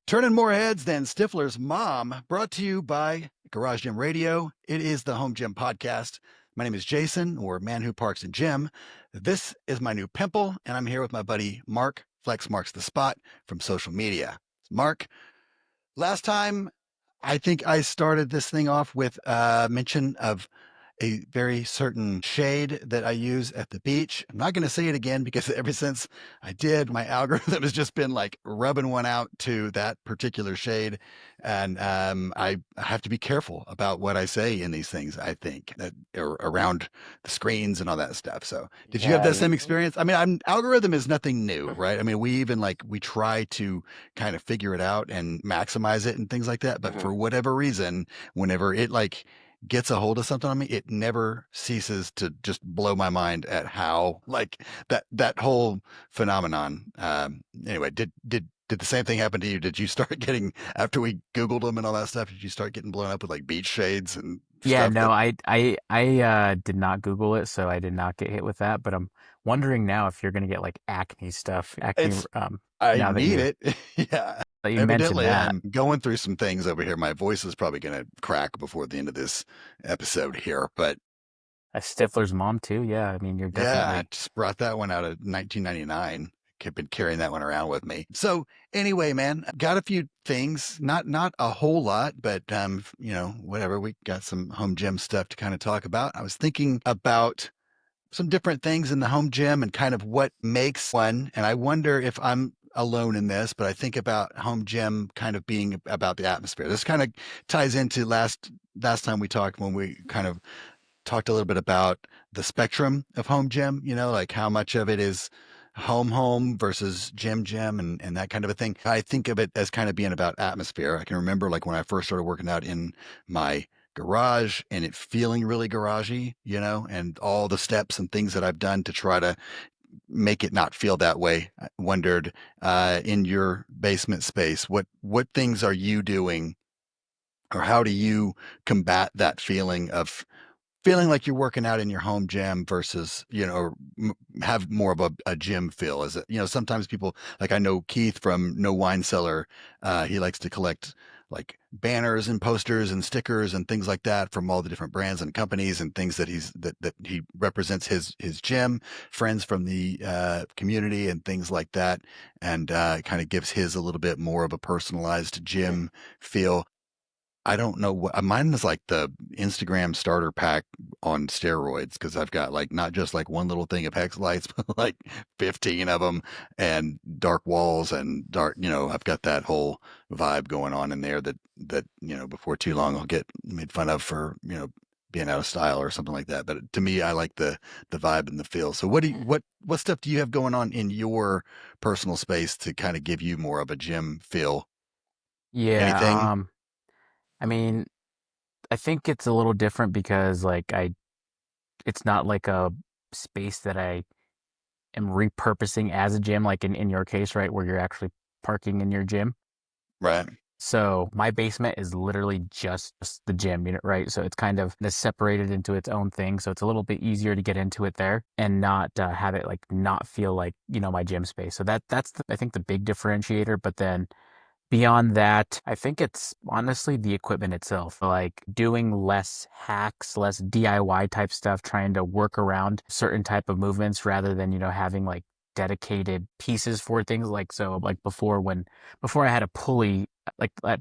Turning more heads than Stifler's mom, brought to you by Garage Gym Radio. It is the Home Gym Podcast. My name is Jason, or Man Who Parks and Gym. This is my new pimple, and I'm here with my buddy Mark, Flex Marks the Spot from social media. Mark, last time I think I started this thing off with a mention of a very certain shade that I use at the beach. I'm not going to say it again because ever since I did, my algorithm has just been like rubbing one out to that particular shade. And I have to be careful about what I say in these things, I think, that are around the screens and all that stuff. So did you have Yeah, that same experience? I mean, algorithm is nothing new, right? I mean, we even like, we try to kind of figure it out and maximize it and things like that. But mhm. for whatever reason, whenever it like gets a hold of something on me, it never ceases to just blow my mind at how like that whole phenomenon. Anyway, did the same thing happen to you? Did you start getting after we Googled them and all that stuff? Did you start getting blown up with like beach shades and Yeah, stuff no, that I did not Google it, so I did not get hit with that. But I'm wondering now if you're gonna get like acne stuff, it's I now need it. Yeah. that you mentioned Evidently, that. I'm going through some things over here. My voice is probably going to crack before the end of this episode here, but A Stifler's mom too. Yeah, I mean you're yeah, I definitely. just brought that one out of 1999. I've been carrying that one around with me. So anyway, man, got a few things, not a whole lot, but whatever. We got some home gym stuff to kind of talk about. I was thinking about some different things in the home gym and kind of what makes one. And I wonder if I'm alone in this, but I think about home gym kind of being about the atmosphere. This kind of ties into last time we talked when we kind of talked a little bit about the spectrum of home gym, like how much of it is home versus gym and that kind of a thing. I think of it as kind of being about atmosphere. I can remember like when I first started working out in my garage and it feeling really garagey, and all the steps and things that I've done to try to make it not feel that way. I wondered in your basement space, what things are you doing or how do you combat that feeling of feeling like you're working out in your home gym versus, have more of a gym feel? Is it, sometimes people like I know Keith from No Wine Cellar, he likes to collect like banners and posters and stickers and things like that from all the different brands and companies and things that that he represents his gym, friends from the community and things like that. And kind of gives his a little bit more of a personalized gym feel. I don't know what mine is like the Instagram starter pack on steroids because I've got like not just like one little thing of hex lights, but like 15 of them and dark walls and dark, I've got that whole vibe going on in there that before too long I'll get made fun of for, being out of style or something like that. But to me, I like the vibe and the feel. So what stuff do you have going on in your personal space to kind of give you more of a gym feel? Yeah, Anything? I mean I think it's a little different because it's not like a space that I am repurposing as a gym, like in your case, right, where you're actually parking in your gym. Right. So my basement is literally just the gym unit, right? So it's kind of separated into its own thing. So it's a little bit easier to get into it there and not have it like not feel like, my gym space. So I think the big differentiator. But then beyond that, I think it's honestly the equipment itself, like doing less hacks, less DIY type stuff, trying to work around certain type of movements rather than, having like dedicated pieces for things like before I had a pulley,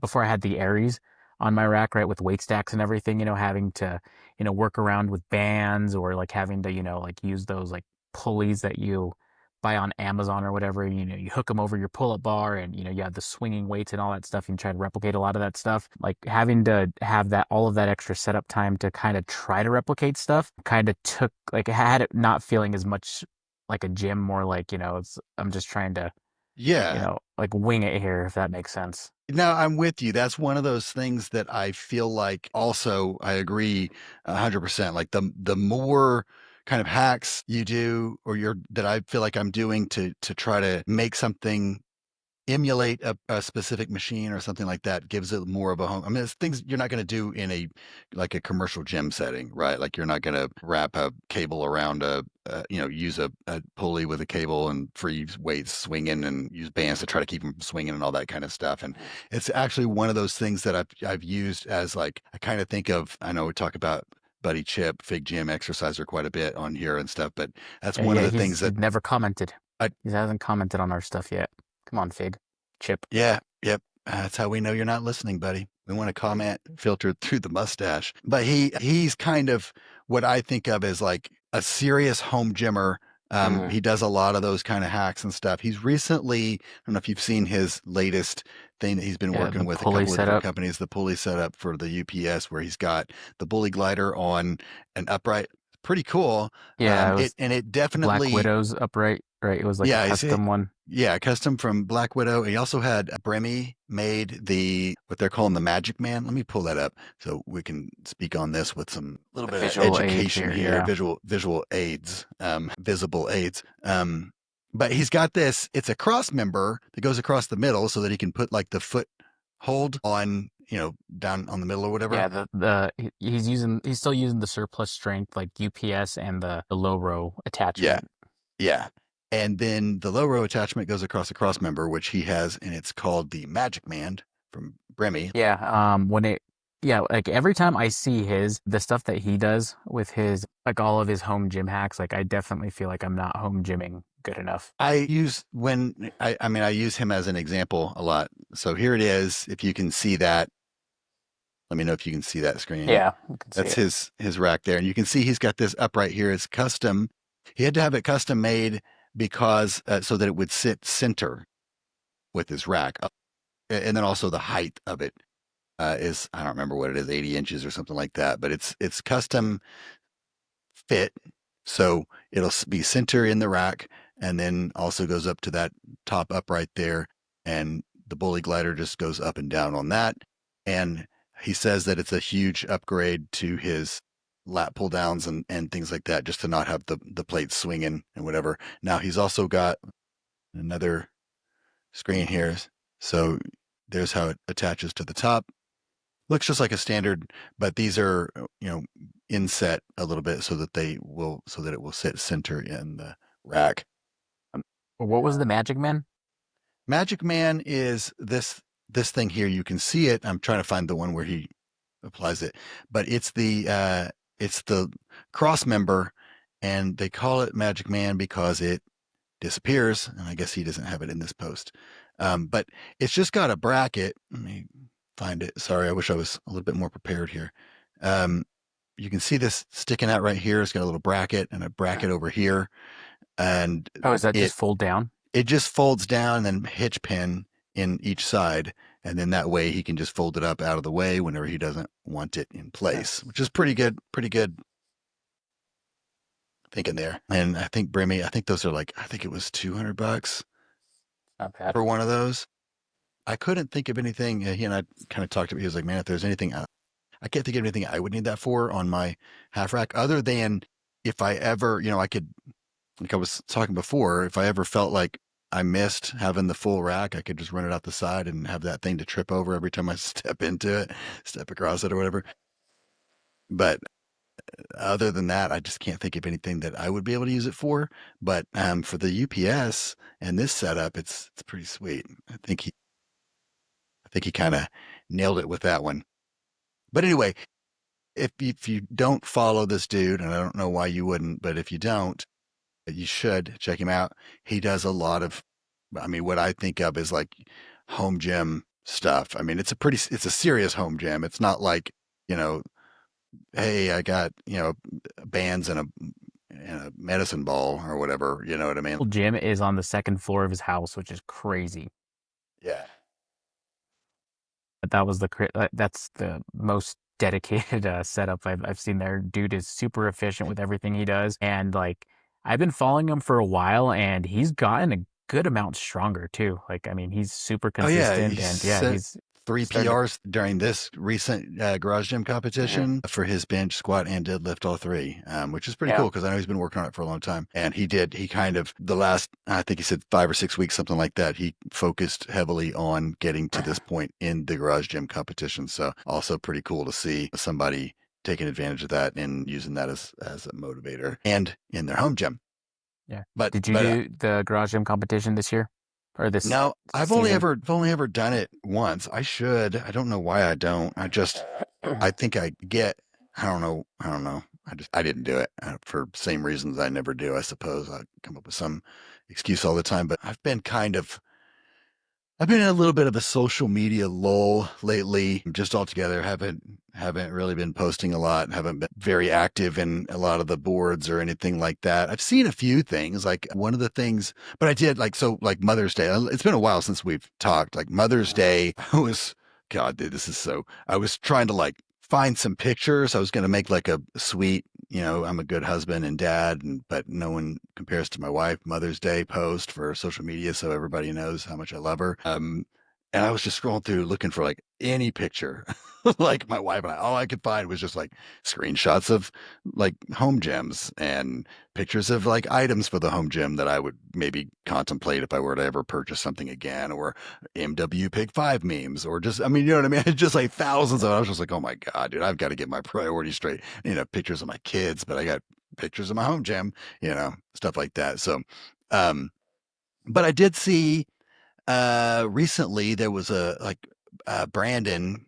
before I had the Aries on my rack, right, with weight stacks and everything, having to, work around with bands or like having to, like use those like pulleys that you buy on Amazon or whatever, you hook them over your pull-up bar and, you have the swinging weights and all that stuff. You try to replicate a lot of that stuff. Like having to have all of that extra setup time to kind of try to replicate stuff kind of took, like, had it not feeling as much like a gym, more like, I'm just trying to, Yeah. like wing it here, if that makes sense. No, I'm with you. That's one of those things that I feel like also I agree 100%. Like the more kind of hacks you do or that I feel like I'm doing to try to make something emulate a specific machine or something like that gives it more of a home. I mean, it's things you're not going to do in a like a commercial gym setting, right? Like you're not going to wrap a cable around use a pulley with a cable and free weights swinging and use bands to try to keep them swinging and all that kind of stuff. And it's actually one of those things that I've used as like I kind of think of. I know we talk about Buddy Chip, Fig Gym Exerciser quite a bit on here and stuff, but that's Yeah, one of yeah, the things he's that never commented. I He hasn't commented on our stuff yet. Come on, Fig. Chip. Yeah, yep. That's how we know you're not listening, buddy. We want to comment filtered through the mustache. But he's kind of what I think of as like a serious home gymmer. Mm. He does a lot of those kind of hacks and stuff. He's recently, I don't know if you've seen his latest thing that he's been Yeah, working the with a pulley couple of different setup. companies, the pulley setup for the UPS, where he's got the bully glider on an upright. Pretty cool. Yeah, it It was and it Black definitely Widow's upright, right? It was like a yeah, custom one. yeah, custom from Black Widow. He also had Bremy made what they're calling the Magic Man. Let me pull that up so we can speak on this with some little The bit of visual aids education here, here, yeah. visual aids, visible aids. But he's got this. It's a cross member that goes across the middle so that he can put like the foot hold on, down on the middle or whatever. Yeah, he's still using the surplus strength like UPS and the low row Yeah, attachment. yeah. And then the low row attachment goes across the cross member, which he has, and it's called the Magic Man from Bremy. Yeah, yeah, like every time I see the stuff that he does with like all of his home gym hacks, like I definitely feel like I'm not home gymming good enough. I use him as an example a lot. So here it is. If you can see that, let me know if you can see that screen. Yeah, you can see That's it. his rack there. And you can see he's got this upright here. It's custom. He had to have it custom made because so that it would sit center with his rack. And then also the height of it is, I don't remember what it is, 80 inches or something like that, but it's custom fit. So it'll be center in the rack and then also goes up to that top upright there. And the bully glider just goes up and down on that. And he says that it's a huge upgrade to his lat pull downs and things like that, just to not have the plates swinging and whatever. Now he's also got another screen here. So there's how it attaches to the top. Looks just like a standard, but these are, inset a little bit so that it will sit center in the rack. Um, What was the Magic Man? Magic Man is this thing here. You can see it. I'm trying to find the one where he applies it, but it's the cross member, and they call it Magic Man because it disappears. And I guess he doesn't have it in this post, but it's just got a bracket. Let me find it. Sorry, I wish I was a little bit more prepared here. Um, you can see this sticking out right here. It's got a little bracket and a bracket over here, and Oh, is that it just fold down? it just folds down and then hitch pin in each side, and then that way he can just fold it up out of the way whenever he doesn't want it in place, which is pretty good thinking there. And I think Brimmy, I think those are like I think it was $200 Not bad. for one of those. I couldn't think of anything. He and I kind of talked about. He was like, "Man, if there's anything, I can't think of anything I would need that for on my half rack, other than if I ever, I could, like I was talking before, if I ever felt like I missed having the full rack, I could just run it out the side and have that thing to trip over every time I step into it, step across it or whatever. But other than that, I just can't think of anything that I would be able to use it for. But for the UPS and this setup, it's pretty sweet. I think he kind of nailed it with that one. But anyway, if you don't follow this dude, and I don't know why you wouldn't, but if you don't, you should check him out. He does a lot of, I mean, what I think of is like home gym stuff. I mean, it's a serious home gym. It's not like, you know, hey, I got, bands and a medicine ball or whatever. You know what I mean? Gym is on the second floor of his house, which is crazy. Yeah. But that's the most dedicated setup I've seen there. Dude is super efficient with everything he does, and like I've been following him for a while, and he's gotten a good amount stronger too. Like I mean, he's super Oh yeah. consistent, and yeah, he's three Started. PRs during this recent garage gym Mhm. competition for his bench, squat, and deadlift, all three, which is pretty Yeah. cool because I know he's been working on it for a long time. And he kind of, the last, I think he said 5 or 6 weeks, something like that, he focused heavily on getting to this point in the garage gym competition. So also pretty cool to see somebody taking advantage of that and using that as a motivator and in their home gym. Yeah. But, Did you but, do the garage gym competition this year or this no, season? I've only ever done it once. I should. I don't know why I don't. I think I get, I don't know. I didn't do it for same reasons I never do. I suppose I come up with some excuse all the time, but I've been in a little bit of a social media lull lately, just altogether. Haven't really been posting a lot, haven't been very active in a lot of the boards or anything like that. I've seen a few things, like one of the things, but I did like Mother's Day. It's been a while since we've talked. Like Mother's Day, I was God, dude, this is so I was trying to like find some pictures. I was gonna make like a sweet, I'm a good husband and dad, but no one compares to my wife Mother's Day post for social media, so everybody knows how much I love her. And I was just scrolling through looking for like any picture, like my wife and I. All I could find was just like screenshots of like home gyms and pictures of like items for the home gym that I would maybe contemplate if I were to ever purchase something again, or MW Pig 5 memes, or just, I mean, you know what I mean? It's just like thousands of it. I was just like, oh my God, dude, I've got to get my priorities straight. Pictures of my kids, but I got pictures of my home gym, stuff like that. So, um, but I did see recently there was a like Brandon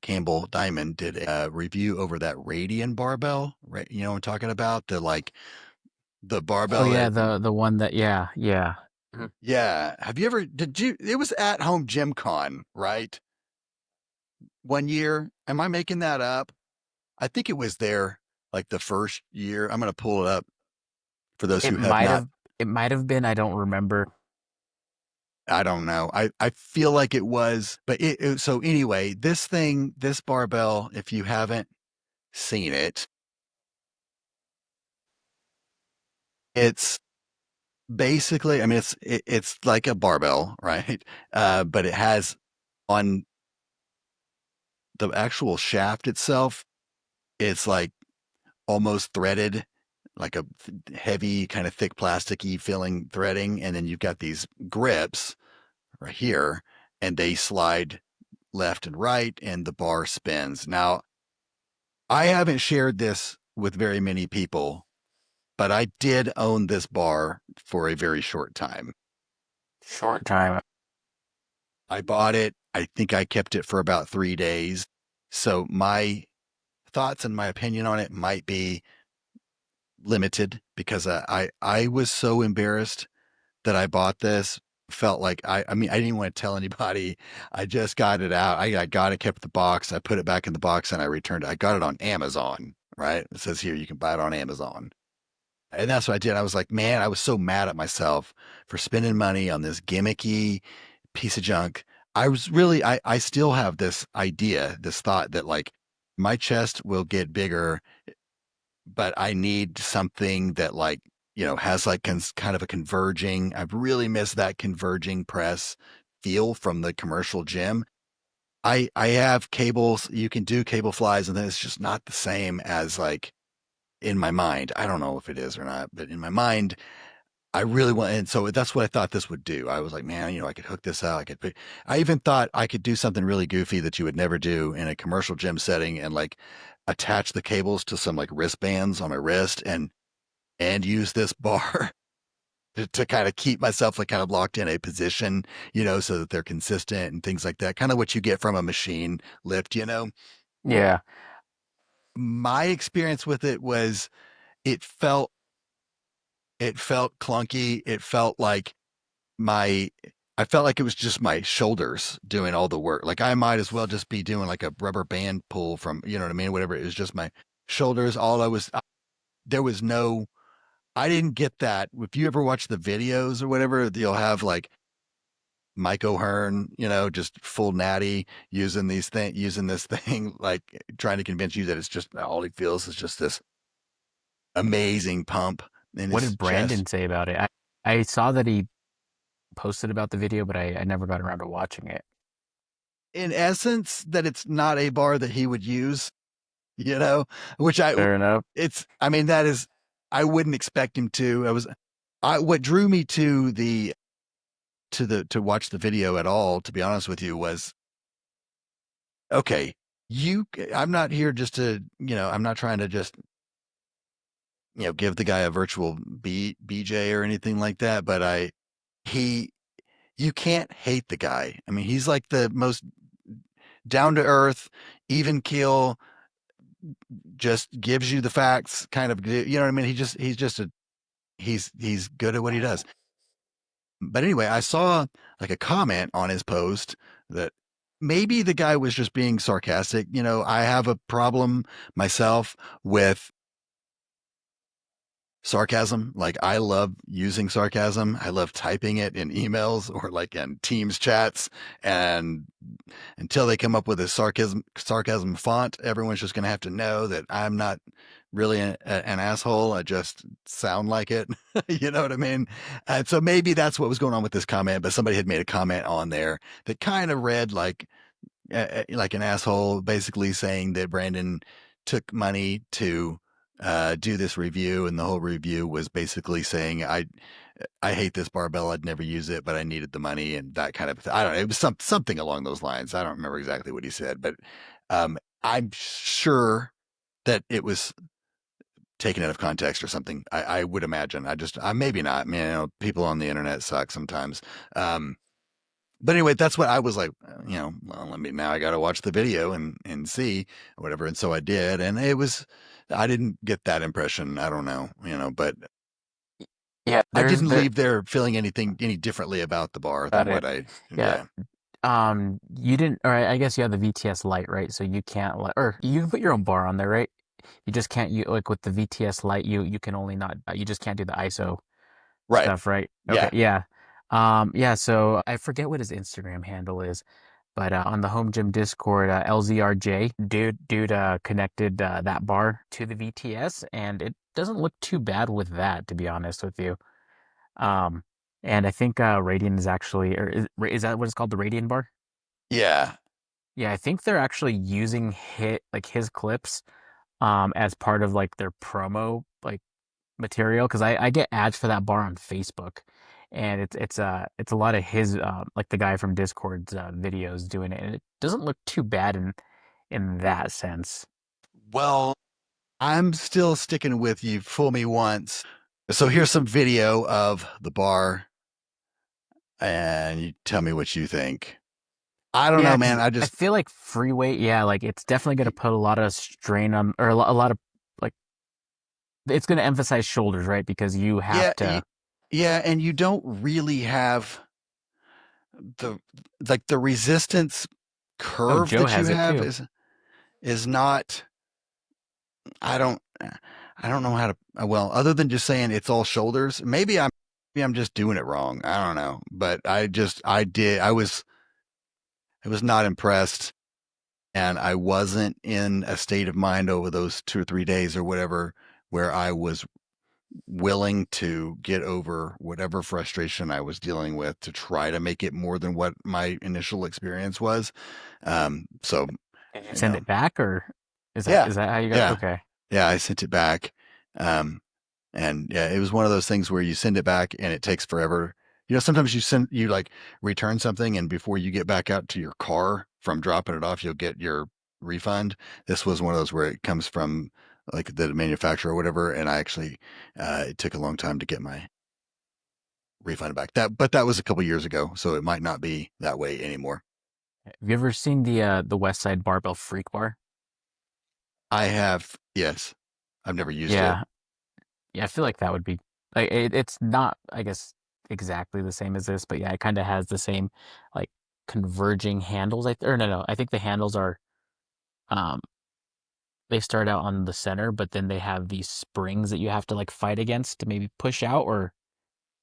Campbell Diamond did a review over that Radian barbell, right? You know what I'm talking about? The Oh barbell yeah, that, the one that yeah. Mhm. yeah. Have you ever, did you, it was at home Gym Con, right? One year. Am I making that up? I think it was there like the first year. I'm going to pull it up for those It who have might not. have it might have been, I don't remember. I don't know. I feel like it was, but so anyway, this barbell, if you haven't seen it, it's basically, I mean, it's like a barbell, right? But it has on the actual shaft itself, it's like almost threaded, like a heavy, kind of thick, plasticky feeling threading. And then you've got these grips right here, and they slide left and right, and the bar spins. Now, I haven't shared this with very many people, but I did own this bar for a very short time. Short time. I bought it. I think I kept it for about 3 days. So my thoughts and my opinion on it might be limited because I was so embarrassed that I bought this. Felt like I mean I didn't even want to tell anybody. I just got it out. I got it, kept the box. I put it back in the box and I returned it. I got it on Amazon, right? It says here you can buy it on Amazon. And that's what I did. I was like, man, I was so mad at myself for spending money on this gimmicky piece of junk. I still have this idea, this thought that like my chest will get bigger, but I need something that like, has like kind of a converging. I've really missed that converging press feel from the commercial gym. I have cables, you can do cable flies, and then it's just not the same as like in my mind. I don't know if it is or not, but in my mind, I really want, and so that's what I thought this would do. I was like, man, I could hook this out. I even thought I could do something really goofy that you would never do in a commercial gym setting and like attach the cables to some like wristbands on my wrist and use this bar to kind of keep myself like kind of locked in a position, so that they're consistent and things like that. Kind of what you get from a machine lift. Yeah. My experience with it was it felt it felt clunky. It felt like my I felt like it was just my shoulders doing all the work. Like I might as well just be doing like a rubber band pull from, you know what I mean? Whatever. It was just my shoulders. There was no, I didn't get that. If you ever watch the videos or whatever, you'll have like Mike O'Hearn, just full natty using this thing, like trying to convince you that it's just all he feels is just this amazing pump in What his did chest. Brandon say about it? I saw that he posted about the video, but I never got around to watching it. in essence that it's not a bar that he would use, you know, which I Fair enough. it's I mean that is I wouldn't expect him to. I what drew me to the to watch the video at all, to be honest with you, was okay, you I'm not here just to, I'm not trying to just, give the guy a virtual BJ or anything like that, but he you can't hate the guy. I mean, he's like the most down to earth, even keel, just gives you the facts kind of, you know what I mean? He's good at what he does. But anyway, I saw like a comment on his post that maybe the guy was just being sarcastic. I have a problem myself with sarcasm. Like I love using sarcasm. I love typing it in emails or like in Teams chats. And until they come up with a sarcasm font, everyone's just going to have to know that I'm not really an asshole. I just sound like it. You know what I mean? And so maybe that's what was going on with this comment, but somebody had made a comment on there that kind of read like an asshole, basically saying that Brandon took money to do this review, and the whole review was basically saying I hate this barbell. I'd never use it, but I needed the money and that kind of thing. I don't know. It was something along those lines. I don't remember exactly what he said, but I'm sure that it was taken out of context or something. I would imagine. Maybe not. I mean, people on the internet suck sometimes. Um, but anyway, that's what I was like, well, now I got to watch the video and see whatever. And so I did. And I didn't get that impression. I don't know, but Yeah, I there's didn't there leave there feeling any differently about the bar than got it. what I, Yeah. yeah. You didn't, or I guess you have the VTS Lite, right? So you can't or you can put your own bar on there, right? You just can't, you like with the VTS Lite, you can only not, you just can't do the ISO Right. stuff, right? Okay, Yeah. yeah. Yeah, so I forget what his Instagram handle is, but on the Home Gym Discord, LZRJ, dude connected that bar to the VTS, and it doesn't look too bad with that, to be honest with you. Um, and I think Radian is actually, or is that what it's called, the Radian bar? Yeah. Yeah, I think they're actually using his clips as part of like their promo like material because I get ads for that bar on Facebook, and it's a lot of his like the guy from Discord's videos doing it, and it doesn't look too bad in that sense. Well, I'm still sticking with you. Fool me once. So here's some video of the bar and you tell me what you think. I don't Yeah, know, man. because I feel like free weight, yeah, like it's definitely going to put a lot of strain on, or a lot of like it's going to emphasize shoulders, right? Because you have yeah, to. yeah. And you don't really have the, like the resistance Oh, curve Joe that you has it have too. is not, I don't, I don't know how to, well, other than just saying it's all shoulders, maybe I'm just doing it wrong. I don't know, but I was not impressed, and I wasn't in a state of mind over those 2 or 3 days or whatever where I was willing to get over whatever frustration I was dealing with to try to make it more than what my initial experience was. So, Did you you send know, it back, or is that yeah, is that how you got? yeah, Okay. yeah, I sent it back. Um, and yeah, it was one of those things where you send it back and it takes forever. Sometimes you like return something and before you get back out to your car from dropping it off, you'll get your refund. This was one of those where it comes from like the manufacturer or whatever. And I actually, it took a long time to get my refund back. But that was a couple years ago. So it might not be that way anymore. Have you ever seen the West Side Barbell Freak Bar? I have, yes, I've never used it. Yeah, yeah. I feel like that would be like it's not, I guess, exactly the same as this, but yeah, it kind of has the same like converging handles. Or no, I think the handles are um they start out on the center, but then they have these springs that you have to like fight against to maybe push out or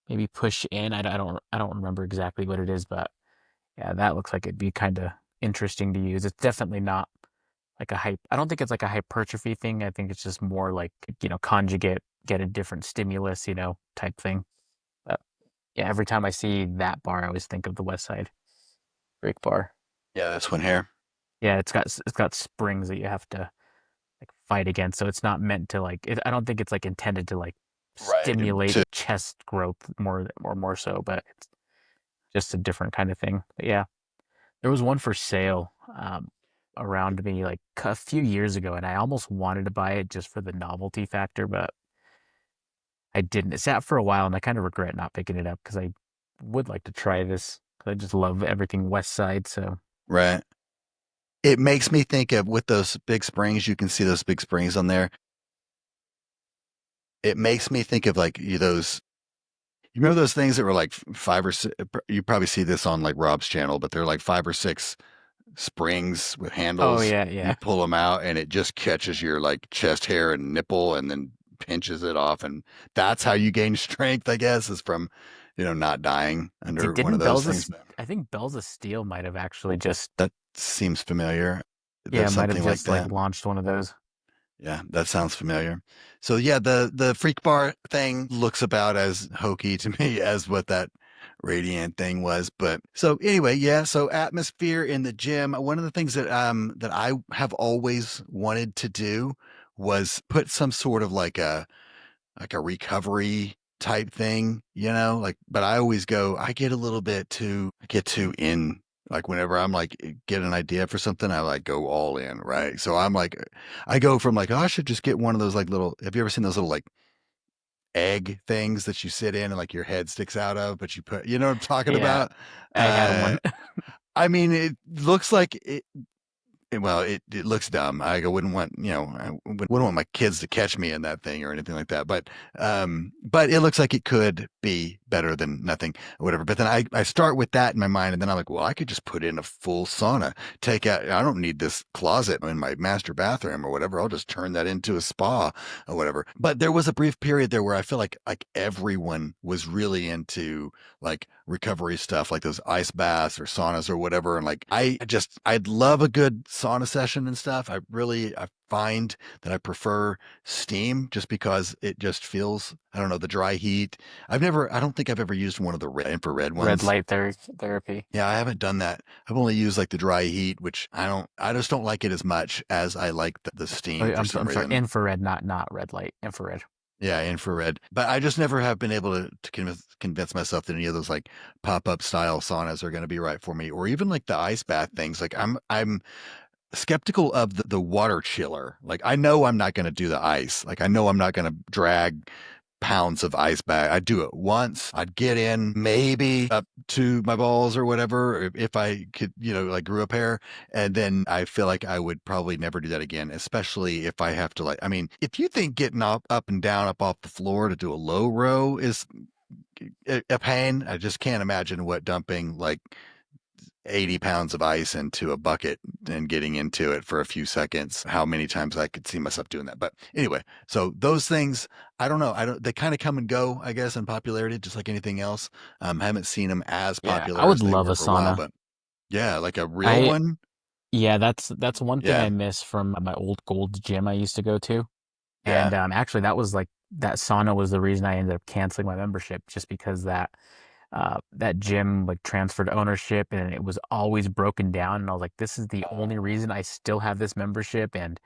maybe push in. I don't remember exactly what it is, but yeah, that looks like it'd be kind of interesting to use. It's definitely not like a hype. I don't think it's like a hypertrophy thing. I think it's just more like, conjugate, get a different stimulus, type thing. But yeah, every time I see that bar, I always think of the West Side Break Bar. Yeah, this one here. Yeah, it's got springs that you have to like fight against. So it's not meant to like I don't think it's like intended to like Right. stimulate To chest growth more so, but it's just a different kind of thing. But yeah, there was one for sale around me like a few years ago, and I almost wanted to buy it just for the novelty factor, but I didn't. It sat for a while, and I kind of regret not picking it up because I would like to try this. 'Cause I just love everything West Side. So right. It makes me think of with those big springs, you can see those big springs on there. It makes me think of like those, you remember those things that were like five or six, you probably see this on like Rob's channel, but they're like five or six springs with oh handles. yeah, You yeah. pull them out and it just catches your like chest hair and nipple and then pinches it off. And that's how you gain strength, I guess, is from, not dying under one of Didn't those things. I think Bells of Steel might have actually just That seems familiar. yeah, That's might have something like just like that. launched one of those. Yeah, that sounds familiar. So yeah, the freak bar thing looks about as hokey to me as what that Radiant thing was. But so anyway, yeah, so atmosphere in the gym. One of the things that I have always wanted to do was put some sort of like a recovery type thing, like, but I always I get a little bit I get too in, like whenever I'm like get an idea for something, I like go all in, right? So I'm like, I go from like, oh, I should just get one of those like little, have you ever seen those little like egg things that you sit in and like your head sticks out of, but you put, you know what I'm talking Yeah, about? I had one. I mean, it looks like well, it looks dumb. I wouldn't want, I wouldn't want my kids to catch me in that thing or anything like that. But it looks like it could be better than nothing or whatever. But then I start with that in my mind, and then I'm like, well, I could just put in a full sauna, take out, I don't need this closet in my master bathroom or whatever. I'll just turn that into a spa or whatever. But there was a brief period there where I feel like everyone was really into like recovery stuff, like those ice baths or saunas or whatever. And like, I'd love a good sauna session and stuff. I find that I prefer steam just because it just feels, I don't know, the dry heat. I don't think I've ever used one of the infrared Red ones. light therapy. Yeah, I haven't done that. I've only used like the dry heat, which I just don't like it as much as I like the Oh, steam for some I'm sorry, reason. infrared, not red light, infrared. Yeah, infrared. But I just never have been able to convince myself that any of those like pop-up style saunas are going to be right for me, or even like the ice bath things. Like I'm skeptical of the water chiller. Like I know I'm not going to do the ice. Like I know I'm not going to drag pounds of ice bath. I'd do it once. I'd get in maybe up to my balls or whatever if I could, like grew up hair. And then I feel like I would probably never do that again, especially if I have to like, I mean, if you think getting up and down up off the floor to do a low row is a pain, I just can't imagine what dumping like 80 pounds of ice into a bucket and getting into it for a few seconds, how many times I could see myself doing that. But anyway, so those things, I don't know. They kind of come and go, I guess, in popularity, just like anything else. I haven't seen them as Yeah, I popular as would they love a were for a while, sauna. but yeah, like a real I one. Yeah, that's one thing Yeah. I miss from my old Gold's gym I used to go to. And Yeah. actually, that was like that sauna was the reason I ended up canceling my membership, just because that gym like transferred ownership and it was always broken down. And I was like, this is the only reason I still have this membership. And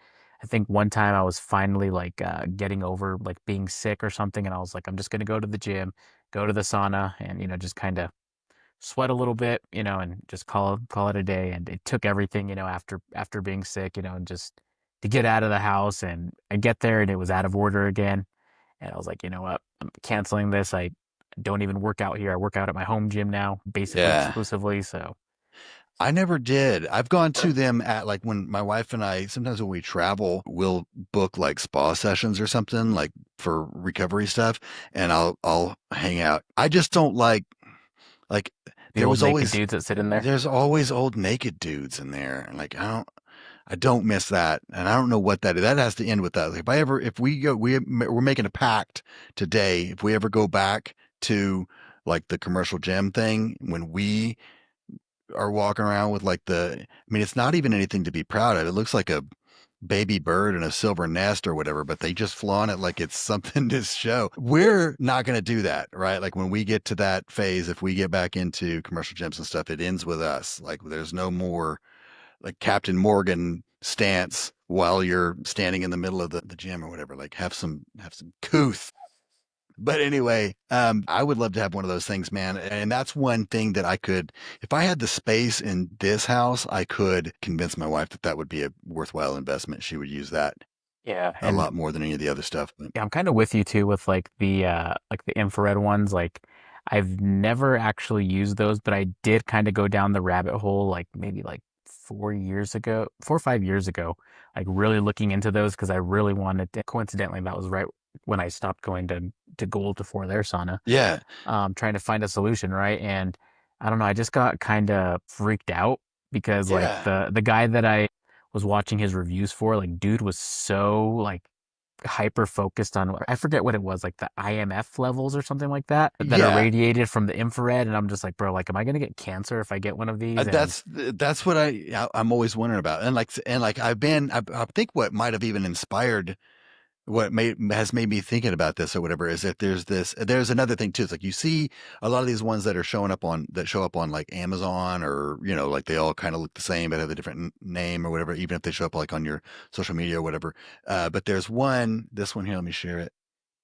I think one time I was finally like getting over like being sick or something, and I was like, I'm just gonna go to the gym, go to the sauna, and just kind of sweat a little bit, and just call it a day. And it took everything, after being sick, and just to get out of the house. And I get there and it was out of order again. And I was like, you know what? I'm canceling this. I don't even work out here. I work out at my home gym now, basically Yeah. exclusively. So I never did. I've gone to them at like when my wife and I, sometimes when we travel, we'll book like spa sessions or something like for recovery stuff, and I'll hang out. I just don't like the old naked dudes that sit in there. there's always old naked dudes in there. And like I don't miss that. And I don't know what that is. That has to end with that. Like, if we go, we're making a pact today. If we ever go back to like the commercial gym thing, when we are walking around with like I mean, it's not even anything to be proud of. It looks like baby bird in a silver nest or whatever, but they just flaunt it like it's something to show. We're not going to do that, right? Like when we get to that phase, if we get back into commercial gyms and stuff, it ends with us. Like there's no more like Captain Morgan stance while you're standing in the middle of the gym or whatever. Like have some couth. But anyway, I would love to have one of those things, man. And that's one thing that I could, if I had the space in this house, I could convince my wife that that would be a worthwhile investment. She would use that Yeah, a and lot more than any of the other stuff. But yeah, I'm kind of with you too with like the infrared ones. Like I've never actually used those, but I did kind of go down the rabbit hole like maybe like 4 years ago, 4 or 5 years ago, like really looking into those because I really wanted to. Coincidentally, that was right when I stopped going to Gold to For their sauna, yeah, trying to find a solution, right? And I don't know, I just got kind of freaked out because like yeah, the guy that I was watching his reviews for, like dude was so like hyper focused on I forget what it was, like the IMF levels or something like that that are yeah. radiated from the infrared. And I'm just like, bro, like, am I gonna get cancer if I get one of these? And That's what I'm always wondering about. And like I think what might have even inspired what has made me thinking about this or whatever is that there's another thing too. It's like you see a lot of these ones that are showing up on that show up on like Amazon or like they all kind of look the same but have a different name or whatever, even if they show up like on your social media or whatever. But there's this one here. Let me share it.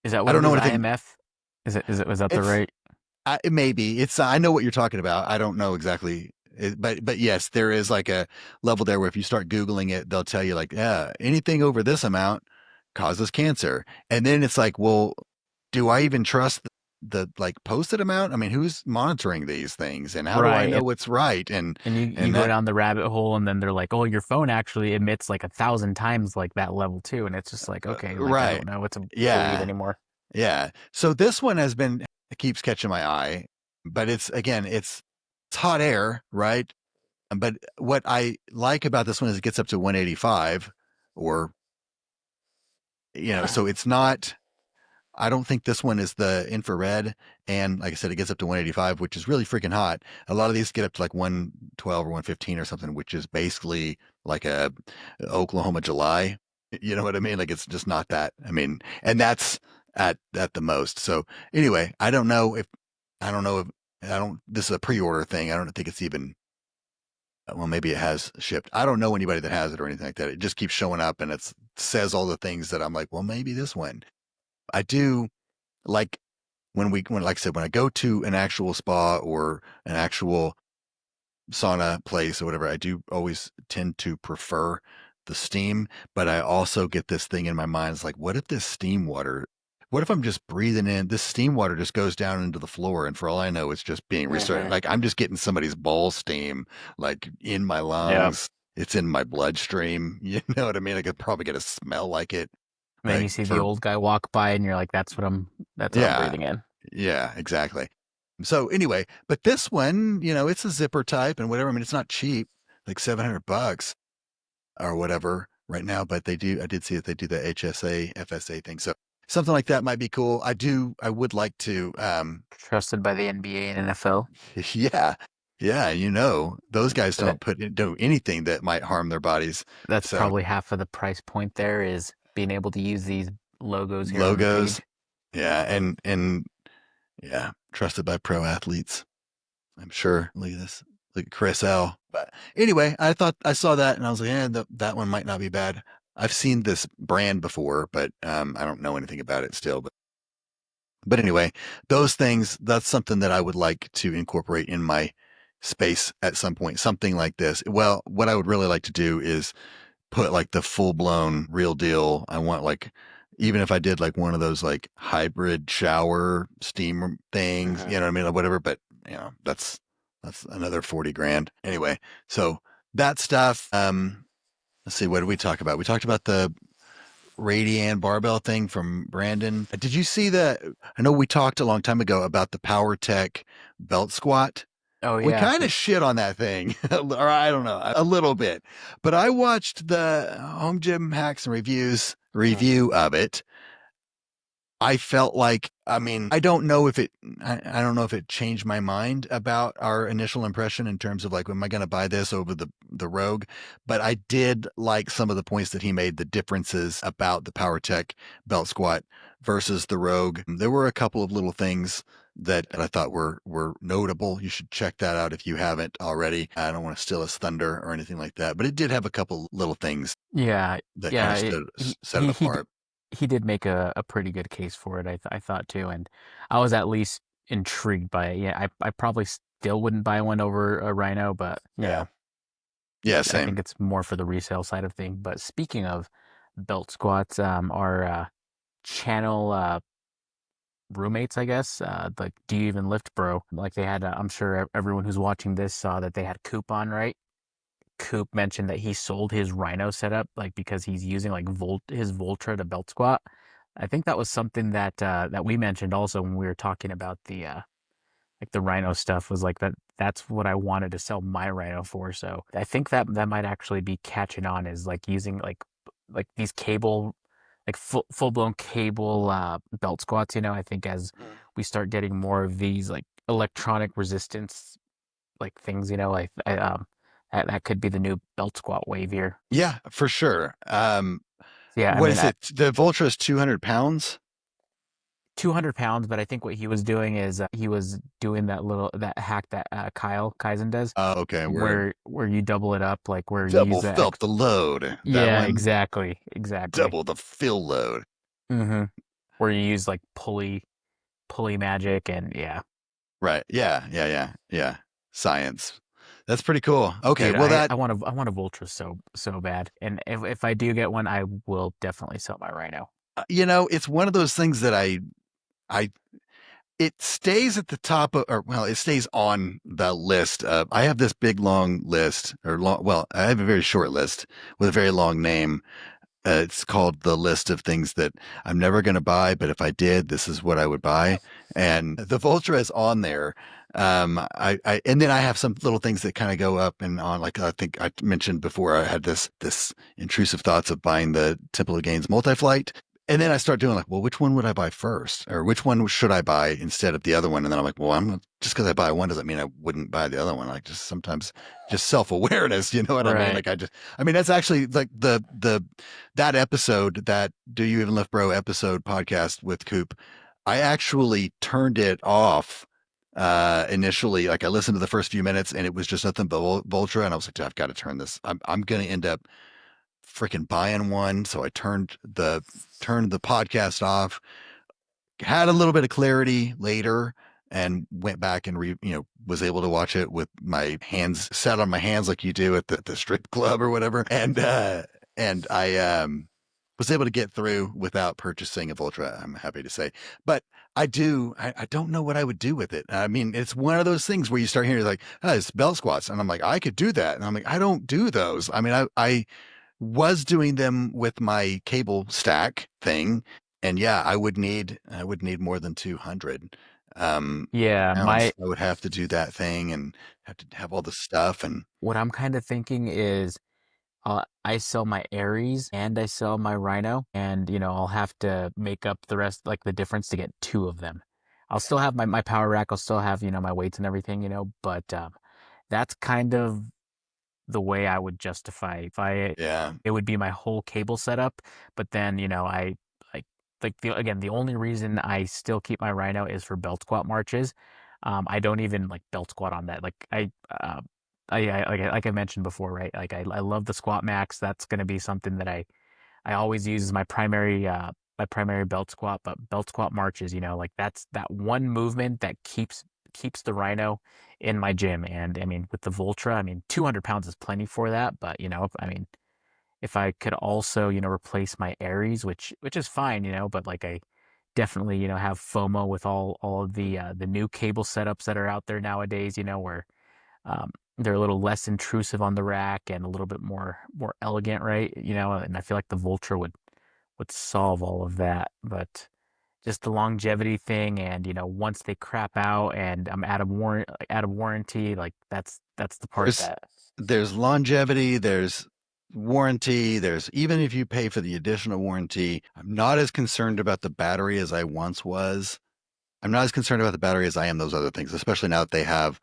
is that I what don't it know is? anything. IMF? Was that the It's right? it may be. I know what you're talking about. I don't know exactly. But yes, there is like a level there where if you start Googling it, they'll tell you like, yeah, anything over this amount causes cancer. And then it's like, well, do I even trust the like posted amount? I mean, who's monitoring these things and how do I Right. know what's right? And you And go that down the rabbit hole and then they're like, oh, your phone actually emits like 1,000 times like that level too. And it's just like, okay, like I right. don't know what to believe Yeah. anymore. Yeah. So this one has been keeps catching my eye, but it's again, it's hot air, right? But what I like about this one is it gets up to 185 or, so it's not, I don't think this one is the infrared. And like I said, it gets up to 185, which is really freaking hot. A lot of these get up to like 112 or 115 or something, which is basically like a Oklahoma July. You know what I mean? Like it's just not that. I mean, and that's at the most. So anyway, I don't know if, I don't, this is a pre-order thing. I don't think it's even well, maybe it has shipped. I don't know anybody that has it or anything like that. It just keeps showing up and it says all the things that I'm like, well, maybe this one. I do like like I said, when I go to an actual spa or an actual sauna place or whatever, I do always tend to prefer the steam, but I also get this thing in my mind. It's like, what if this steam water, what if I'm just breathing in this steam water just goes down into the floor and for all I know, it's just being restarted. Hmm. Like I'm just getting somebody's ball steam like in my Yeah. lungs. It's in my bloodstream. You know what I mean? I could probably get a smell like it. And then you Like see the for old guy walk by and you're like, that's what I'm yeah, breathing in. yeah, exactly. So anyway, but this one, it's a zipper type and whatever. I mean, it's not cheap, like $700 or whatever right now, but I did see that they do the HSA, FSA thing. So something like that might be cool. I would like to, Trusted by the NBA and NFL. yeah, yeah, those guys That don't do anything that might harm their bodies. that's So probably half of the price point there is being able to use these logos here on the logos, page. yeah, and yeah, trusted by pro athletes. I'm sure. Look at this. Look at Chris L. But anyway, I thought I saw that and I was like, that one might not be bad. I've seen this brand before, but I don't know anything about it still. But anyway, those things, that's something that I would like to incorporate in my space at some point, something like this. Well, what I would really like to do is put like the full blown real deal. I want like, even if I did like one of those like hybrid shower steam things, Hmm. you know what I mean? Like whatever, but that's another 40 grand. Anyway, so that stuff, let's see, what did we talk about? We talked about the Radian barbell thing from Brandon. Did you see I know we talked a long time ago about the Power Tech belt squat. Oh We yeah. kind of shit on that thing, or I don't know, a little bit. But I watched the Home Gym Hacks and Reviews Mhm. review of it, I felt like, I mean, I don't know if it changed my mind about our initial impression in terms of like, am I going to buy this over the Rogue? But I did like some of the points that he made, the differences about the PowerTech belt squat versus the Rogue. There were a couple of little things that I thought were notable. You should check that out if you haven't already. I don't want to steal his thunder or anything like that, but it did have a couple little things Yeah, that kind yeah. of set it apart. He did make a pretty good case for it. I thought too, and I was at least intrigued by it. Yeah, I probably still wouldn't buy one over a Rhino, but Yeah. Yeah, I same. think it's more for the resale side of things. But speaking of belt squats, our channel roommates, I guess, like, do you even lift, bro? Like they had, I'm sure everyone who's watching this saw that they had Coop on, right? Coop mentioned that he sold his Rhino setup, like because he's using like his Voltra to belt squat. I think that was something that that we mentioned also when we were talking about the like the Rhino stuff was like that's what I wanted to sell my Rhino for. So I think that that might actually be catching on is like using like these cable like full blown cable belt squats, you know. I think as Mhm. we start getting more of these like electronic resistance like things, you know, like that could be the new belt squat wave here. Yeah, for sure. So yeah, I What mean, is it? The Voltra is 200 pounds. 200 pounds, but I think what he was doing is he was doing that hack that Kyle Kaizen does, Oh, okay. We're where you double it up, like where you use double the felt the load. That yeah, one, exactly, exactly. double the fill load. Mm-hmm. Where you use like pulley magic and yeah, Right. Yeah. Yeah. Yeah. Yeah. Science. That's pretty cool. Okay. dude, Well, that, I want a Voltra so bad, and if I do get one, I will definitely sell my Rhino. it's one of those things that I, it stays at the top of, or well, it stays on the list. I have this big long list or long, well, I have a very short list with a very long name. It's called the list of things that I'm never going to buy, but if I did, this is what I would buy. And the Voltra is on there. And then I have some little things that kind of go up and on. Like I think I mentioned before, I had this intrusive thoughts of buying the Temple of Gains multi-flight. And then I start doing like, well, which one would I buy first, or which one should I buy instead of the other one? And then I'm like, well, just because I buy one doesn't mean I wouldn't buy the other one. Like just sometimes, just self awareness, you know what I mean? Right. Like I mean that's actually like the that episode, that Do You Even Lift Bro episode podcast with Coop. I actually turned it off initially. Like I listened to the first few minutes and it was just nothing but Voltra, and I was like, I've got to turn this. I'm gonna end up freaking buying one. So I turned the podcast off, had a little bit of clarity later, and went back and was able to watch it with my hands set on my hands like you do at the strip club or whatever. And I was able to get through without purchasing a Voltra, I'm happy to say. But I don't know what I would do with it. I mean, it's one of those things where you start hearing like, oh, it's bell squats. And I'm like, I could do that. And I'm like, I don't do those. I mean, I was doing them with my cable stack thing, and yeah, I would need more than 200 um Yeah, pounds. I would have to do that thing and have to have all the stuff. And what I'm kind of thinking is I sell my Aries and I sell my Rhino, and you know I'll have to make up the rest, like the difference, to get two of them. I'll still have my power rack. I'll still have my weights and everything, but that's kind of the way I would justify if I yeah, it would be my whole cable setup. But then I like the only reason I still keep my Rhino is for belt squat marches. I don't even like belt squat on that. Like I mentioned before, right? Like I love the squat max. That's gonna be something that I always use as my primary belt squat. But belt squat marches, like that's that one movement that keeps the Rhino in my gym. And I mean, with the Voltra, I mean, 200 pounds is plenty for that. But I mean, if I could also replace my Aries, which is fine, but like I definitely have FOMO with all of the new cable setups that are out there nowadays. Where they're a little less intrusive on the rack and a little bit more elegant, right? And I feel like the Voltra would solve all of that. But just the longevity thing, and once they crap out and I'm out of warranty, like that's the part there's that there's longevity, there's warranty. There's even if you pay for the additional warranty, I'm not as concerned about the battery as I once was. I'm not as concerned about the battery as I am those other things, especially now that they have,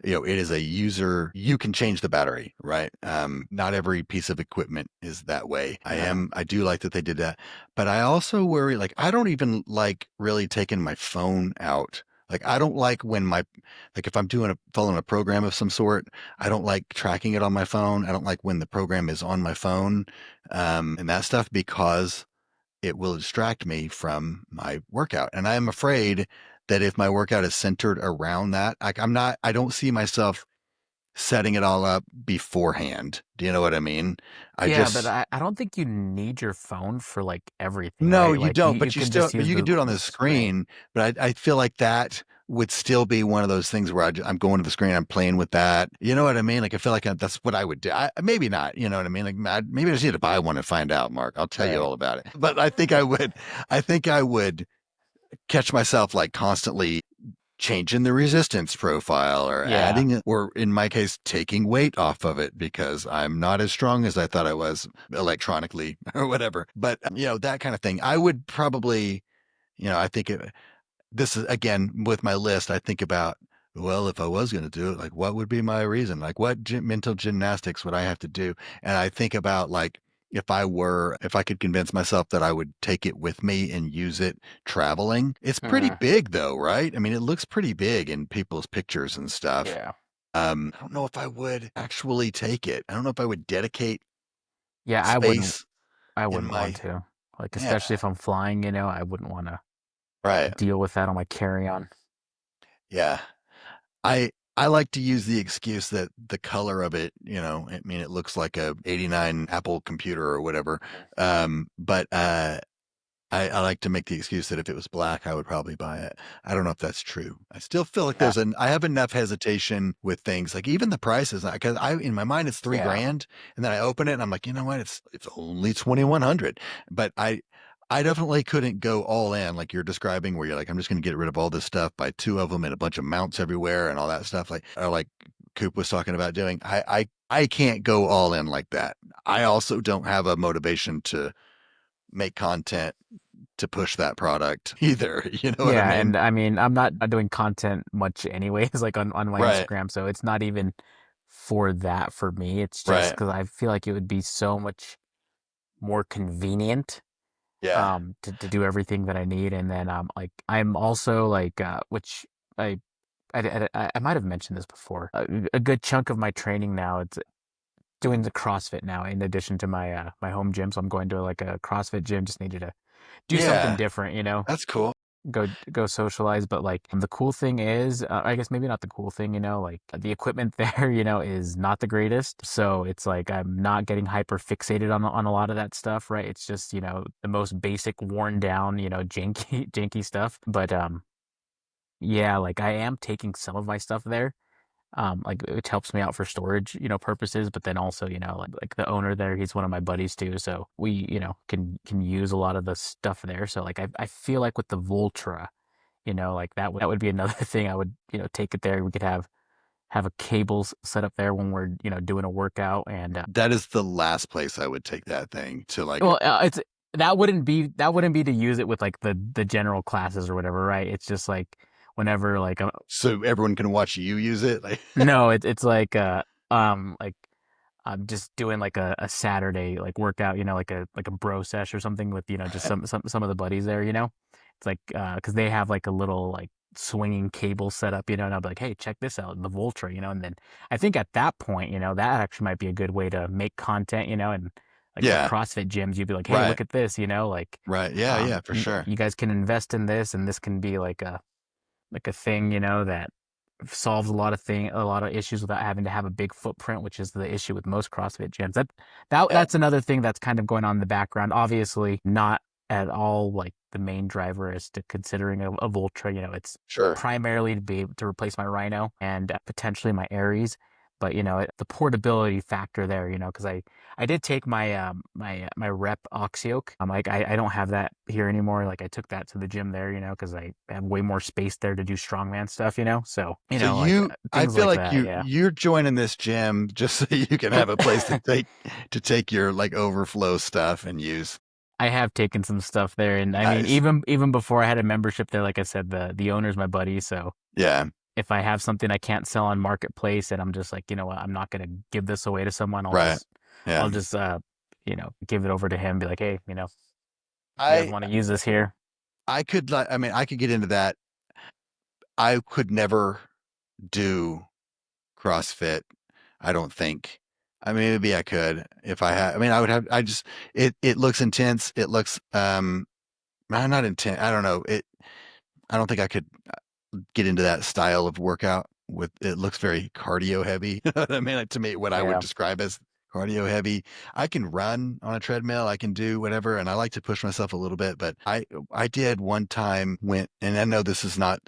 it is a user, you can change the battery, right? Not every piece of equipment is that way. Yeah. I do like that they did that, but I also worry, like, I don't even like really taking my phone out. Like, I don't like when like if I'm following a program of some sort, I don't like tracking it on my phone. I don't like when the program is on my phone, and that stuff because it will distract me from my workout. And I am afraid that if my workout is centered around that, like I don't see myself setting it all up beforehand. Do you know what I mean? I Yeah, but just, I don't think you need your phone for like everything, no, right? you Like don't, you can but just use you can do it on the the screen. screen. But I feel like that would still be one of those things where I'm going to the screen, I'm playing with that. You know what I mean? Like, I feel like that's what I would do. Maybe not, you know what I mean? Like, maybe I just need to buy one and find out, Mark. I'll tell you Right. all about it. But I think I would catch myself like constantly changing the resistance profile or Yeah. adding, or in my case, taking weight off of it because I'm not as strong as I thought I was electronically or whatever. But, that kind of thing. I would probably, I think this is again with my list. I think about, well, if I was going to do it, like what would be my reason? Like what mental gymnastics would I have to do? And I think about like if I could convince myself that I would take it with me and use it traveling. It's pretty Hmm. big though, right? I mean, it looks pretty big in people's pictures and stuff. Yeah. I don't know if I would actually take it. I don't know if I would dedicate Yeah, space I in wouldn't want my, to. Like yeah, especially if I'm flying, I wouldn't want to right. deal with that on my carry-on. Yeah. I like to use the excuse that the color of it, I mean, it looks like a '89 Apple computer or whatever. But I like to make the excuse that if it was black, I would probably buy it. I don't know if that's true. I still feel like Yeah. I have enough hesitation with things like even the prices, because in my mind it's three Yeah. grand, and then I open it and I'm like, you know what? It's only 2,100. But I definitely couldn't go all in like you're describing, where you're like, I'm just going to get rid of all this stuff, buy two of them and a bunch of mounts everywhere and all that stuff. Like Coop was talking about doing. I can't go all in like that. I also don't have a motivation to make content to push that product either. You know what I Yeah, mean? and I mean, I'm not doing content much anyways, like on my Right. Instagram, so it's not even for that for me. It's just Right. because I feel like it would be so much more convenient Yeah. to do everything that I need. And then like I'm also like which I I might have mentioned this before. A good chunk of my training now it's doing the CrossFit now in addition to my my home gym. So I'm going to like a CrossFit gym. Just needed to do something Yeah. different, That's cool. go socialize. But like the cool thing is, I guess maybe not the cool thing, like the equipment there, is not the greatest. So it's like I'm not getting hyper fixated on a lot of that stuff, right? It's just the most basic, worn down, janky janky stuff. But yeah, like I am taking some of my stuff there. Like it helps me out for storage, purposes, but then also, like the owner there, he's one of my buddies too. So we, can use a lot of the stuff there. So like I feel like with the Voltra, like that would be another thing I would, take it there. We could have a cables set up there when we're, doing a workout and That is the last place I would take that thing to, like, well, it's that wouldn't be to use it with like the general classes or whatever, right? It's just like whenever like so everyone can watch you use it. Like, no, it's like I'm just doing like a Saturday like workout, like a bro sesh or something with just some of the buddies there. It's like because they have like a little like swinging cable set up, and I'll be like, hey, check this out, the Voltra, and then I think at that point, that actually might be a good way to make content, and like the yeah. CrossFit gyms, you'd be like, hey, Right. look at this, like Right. Yeah. Yeah. For sure. you guys can invest in this, and this can be like a thing, that solves a lot of issues without having to have a big footprint, which is the issue with most CrossFit gyms. Yeah. That's another thing that's kind of going on in the background. Obviously, not at all like the main driver as to considering a Voltra. It's Sure. primarily to be to replace my Rhino and potentially my Aries. But the portability factor there, because I did take my rep oxyoke. Like I don't have that here anymore. Like I took that to the gym there, because I have way more space there to do strongman stuff, so So like I things feel like like that. Yeah, you're joining this gym just so you can have a place to take your like overflow stuff and use. I have taken some stuff there, and I mean Nice. even before I had a membership there, like I said, the owner's my buddy, so Yeah. if I have something I can't sell on marketplace and I'm just like, you know what, I'm not gonna give this away to someone, Right. I'll Yeah. just give it over to him, be like, hey, you guys I want to use this here? I could like I mean I could get into that. I could never do CrossFit. I don't think. I mean maybe I could if I had I mean I would have I just it looks intense. It looks not intense. I don't know. I don't think I could get into that style of workout with it looks very cardio heavy. You know what I mean? Like, to me, what I would Yeah. describe as cardio heavy. I can run on a treadmill, I can do whatever, and I like to push myself a little bit, but I did one time went and I know this is not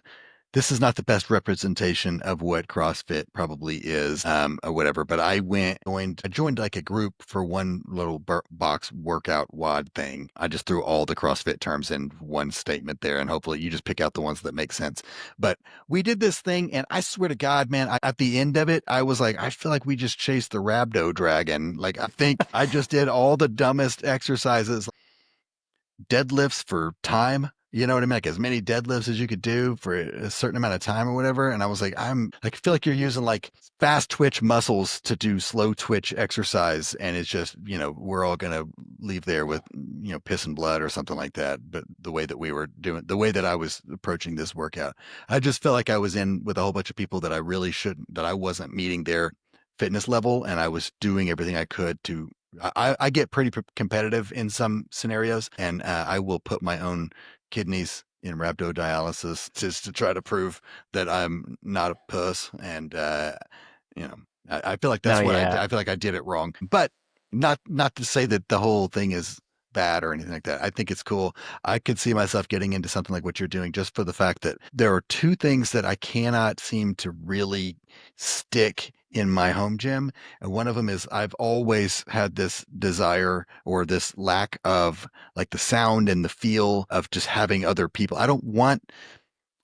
the best representation of what CrossFit probably is, or whatever. But I joined like a group for one little box workout WOD thing. I just threw all the CrossFit terms in one statement there, and hopefully you just pick out the ones that make sense. But we did this thing, and I swear to God, man, at the end of it, I was like, I feel like we just chased the rhabdo dragon. Like, I think I just did all the dumbest exercises, deadlifts for time. You know what I mean? Like as many deadlifts as you could do for a certain amount of time or whatever. And I was like, I'm like, I feel like you're using like fast twitch muscles to do slow twitch exercise. And it's just, we're all going to leave there with, piss and blood or something like that. But the way that we were doing, the way that I was approaching this workout, I just felt like I was in with a whole bunch of people that I really shouldn't, that I wasn't meeting their fitness level. And I was doing everything I could to I get pretty competitive in some scenarios, and I will put my own kidneys in rhabdodialysis just to try to prove that I'm not a puss. And you know, I feel like No, that's what I did. yeah. I feel like I did it wrong, but not to say that the whole thing is bad or anything like that. I think it's cool. I could see myself getting into something like what you're doing just for the fact that there are two things that I cannot seem to really stick in my home gym. And one of them is I've always had this desire or this lack of like the sound and the feel of just having other people. I don't want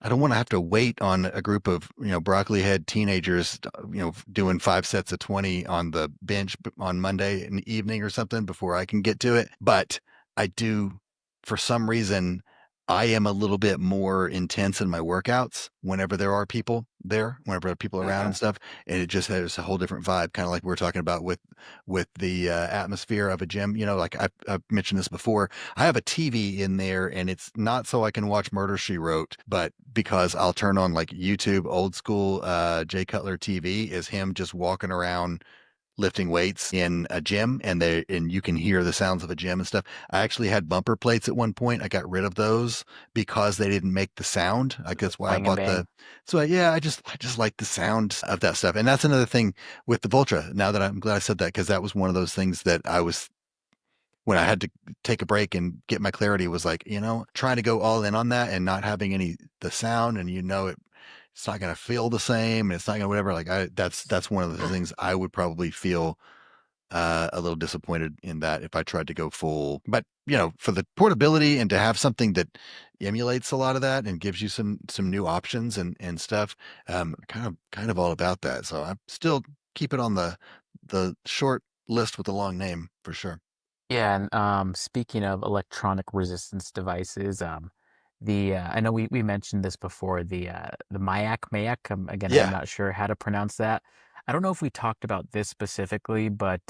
to have to wait on a group of, broccoli head teenagers, doing 5 sets of 20 on the bench on Monday in the evening or something before I can get to it. But I do, for some reason, I am a little bit more intense in my workouts whenever there are people there, whenever there are people around and Hmm. stuff. And it just has a whole different vibe, kind of like we are talking about with the atmosphere of a gym. Like I've mentioned this before, I have a TV in there, and it's not so I can watch Murder She Wrote, but because I'll turn on like YouTube old school Jay Cutler TV is him just walking around lifting weights in a gym, and you can hear the sounds of a gym and stuff. I actually had bumper plates at one point. I got rid of those because they didn't make the sound. I guess why I Clang and bought the bang. so yeah, I just like the sound of that stuff. And that's another thing with the Voltra. Now that I'm glad I said that, because that was one of those things that I was when I had to take a break and get my clarity, was like, trying to go all in on that and not having any the sound, and it's not going to feel the same, and it's not going to whatever. Like that's one of the things I would probably feel a little disappointed in that if I tried to go full. But for the portability and to have something that emulates a lot of that and gives you some new options and stuff, kind of all about that. So I still keep it on the short list with the long name for sure. Yeah, and speaking of electronic resistance devices, the I know we mentioned this before, the Mayak. Again, I'm Yeah, not sure how to pronounce that. I don't know if we talked about this specifically, but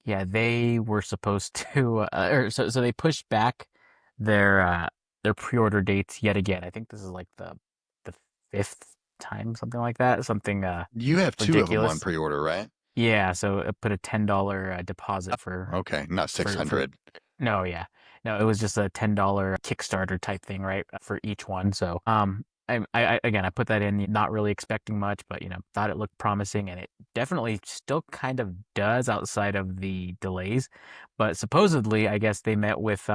yeah, they were supposed to, or so they pushed back their uh, their pre-order dates yet again. I think this is like the fifth time, something like that, something you have two of them on ridiculous. pre-order, right? Yeah, so I put a $10 deposit Okay, not for 600. no, yeah. No, it was just a $10 Kickstarter type thing, right? For each one. So, again, I put that in not really expecting much, but thought it looked promising, and it definitely still kind of does outside of the delays. But supposedly, I guess they met with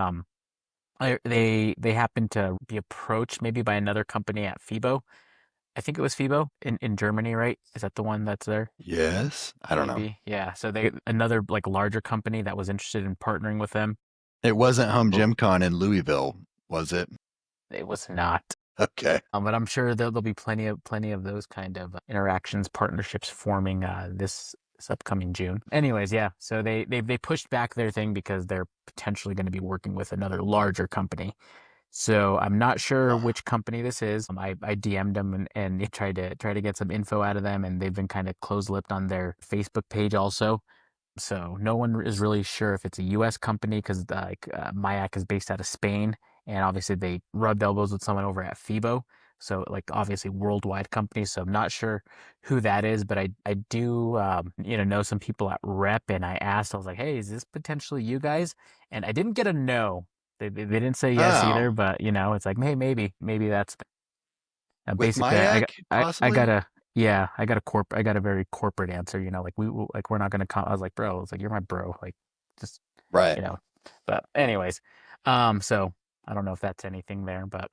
they happened to be approached maybe by another company at FIBO, I think it was FIBO in Germany, right? Is that the one that's there? Yes. I don't know. Maybe. Yeah. So they another like larger company that was interested in partnering with them. It wasn't Home Well, Gym Con in Louisville, was it? it was not. Okay. But I'm sure there'll be plenty of those kind of interactions, partnerships forming this upcoming June. Anyways, yeah. So they pushed back their thing because they're potentially going to be working with another larger company. So I'm not sure Huh. which company this is. I DM'd them and tried to get some info out of them, and they've been kind of close-lipped on their Facebook page also. So no one is really sure if it's a U.S. company because Mayak is based out of Spain, and obviously they rubbed elbows with someone over at FIBO. So like obviously worldwide company. So I'm not sure who that is, but I do know some people at Rep, and I asked, I was like, hey, is this potentially you guys? And I didn't get a no. They didn't say yes Oh, either, but it's like, hey, maybe that's with basically, I got Mayak, I got possibly? a yeah, I got a very corporate answer. Like like we're not gonna come. I was like, bro, I was like, you're my bro, like just Right. you know. But anyways, so I don't know if that's anything there, but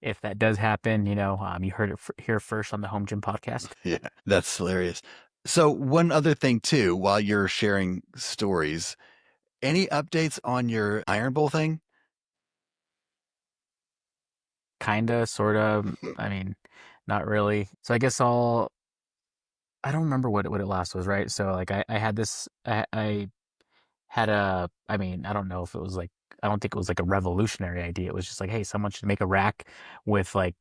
if that does happen, you heard it here first on the Home Gym podcast. Yeah, that's hilarious. So one other thing too, while you're sharing stories, any updates on your Iron Bowl thing? Kinda, sorta. I mean, not really. So I guess I don't remember what it last was, right? So like I had this I had I mean, I don't know if it was like, I don't think it was like a revolutionary idea. It was just like, hey, someone should make a rack with like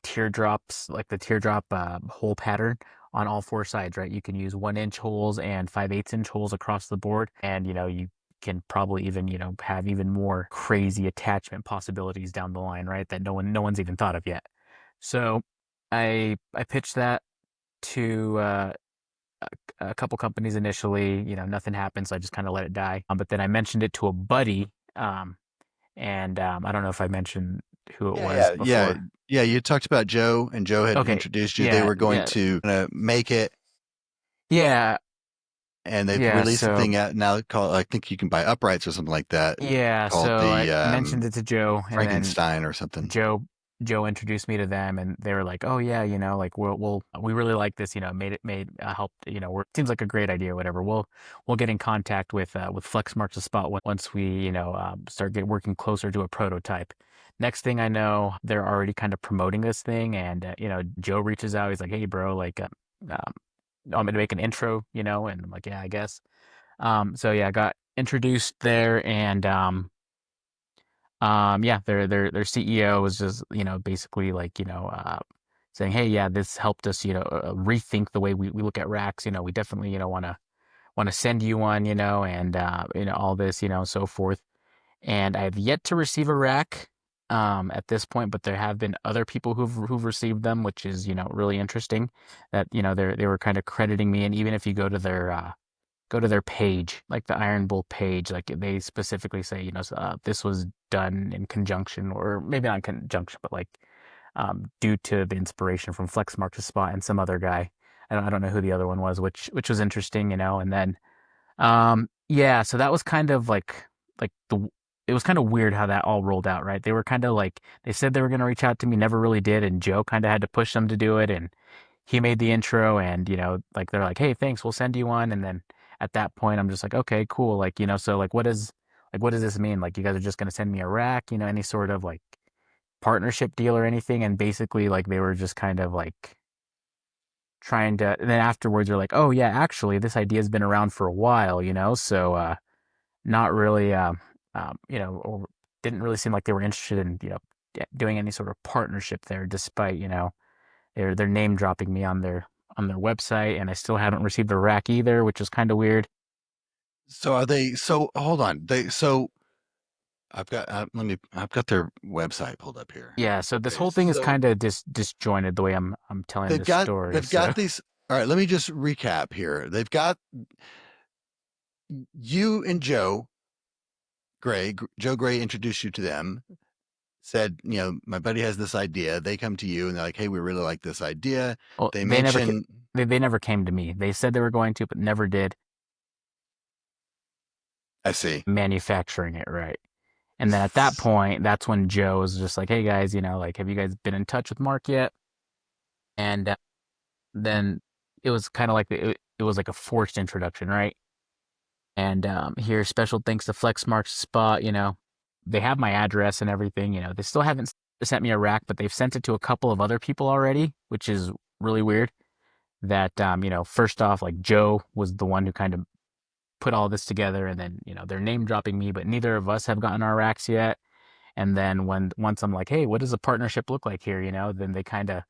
teardrops, like the teardrop hole pattern on all four sides, right? You can use 1 inch holes and 5/8 inch holes across the board, and you can probably even have even more crazy attachment possibilities down the line, right? That no one's even thought of yet. So I pitched that to a couple companies initially. Nothing happened, so I just kind of let it die. But then I mentioned it to a buddy, and I don't know if I mentioned who it Yeah, was yeah, yeah, before. yeah. You talked about Joe, and Joe had Okay, introduced you. They yeah, were going yeah, to make it, yeah, and they've yeah. released a So thing out now called, I think you can buy uprights or something like that, yeah, called so I the mentioned it to Joe, and then Frankenstein or something. Joe Joe introduced me to them, and they were like, "Oh yeah, like we really like this. Made helped. Seems like a great idea, or whatever. We'll get in contact with Flexmarks the spot once we start working closer to a prototype." Next thing I know, they're already kind of promoting this thing, and Joe reaches out. He's like, "Hey, bro, like, I'm gonna make an intro, and I'm like, "Yeah, I guess." So yeah, I got introduced there, and yeah, their CEO was just, basically like, saying, hey, yeah, this helped us, rethink the way we look at racks. We definitely, want to send you one, and all this, so forth. And I have yet to receive a rack at this point, but there have been other people who've received them, which is, really interesting that, they were kind of crediting me. And even if you go to their page, like the Iron Bull page, like they specifically say, this was done in conjunction, or maybe not in conjunction, but like due to the inspiration from Flex Mark the Spot and some other guy. I don't know who the other one was, which was interesting, And then yeah, so that was kind of like the it was kind of weird how that all rolled out, right? They were kind of like, they said they were going to reach out to me, never really did, and Joe kind of had to push them to do it, and he made the intro, and like they're like, hey, thanks, we'll send you one. And then at that point I'm just like, okay, cool, like so like what does this mean? Like, you guys are just going to send me a rack, any sort of like partnership deal or anything? And basically like they were just kind of like trying to, and then afterwards they're like, oh yeah, actually this idea has been around for a while, so not really or didn't really seem like they were interested in doing any sort of partnership there, despite they're name dropping me on their website, and I still haven't received a rack either, which is kind of weird. So are they? So hold on. I've got their website pulled up here. Yeah, so this Okay, whole thing is so kind of disjointed the way I'm telling this story. they've So got these. All right, let me just recap here. They've got you and Joe Gray introduced you to them. Said, my buddy has this idea. They come to you and they're like, hey, we really like this idea. well, They mention, they never came to me. They said they were going to, but never did, I see. manufacturing it right. And then at that point, that's when Joe was just like, hey guys, like, have you guys been in touch with Mark yet? And then it was kind of like it was like a forced introduction, right? And here, special thanks to Flexmark's Spot. They have my address and everything. They still haven't sent me a rack, but they've sent it to a couple of other people already, which is really weird. That first off, like Joe was the one who kind of put all this together, and then they're name dropping me, but neither of us have gotten our racks yet. And then once I'm like, hey, what does a partnership look like here? Then they kind of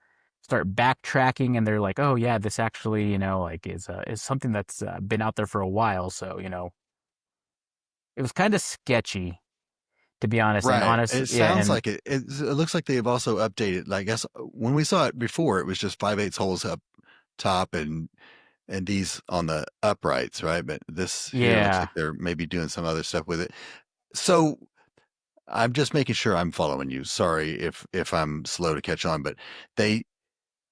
start backtracking, and they're like, oh yeah, this actually, like is something that's been out there for a while. So it was kind of sketchy, to be honest. And Right. honest, It yeah, sounds and like it looks like they've also updated. I guess when we saw it before, it was just 5/8 holes up top and these on the uprights, right? But this here looks yeah, like they're maybe doing some other stuff with it. So I'm just making sure I'm following you. Sorry if I'm slow to catch on, but they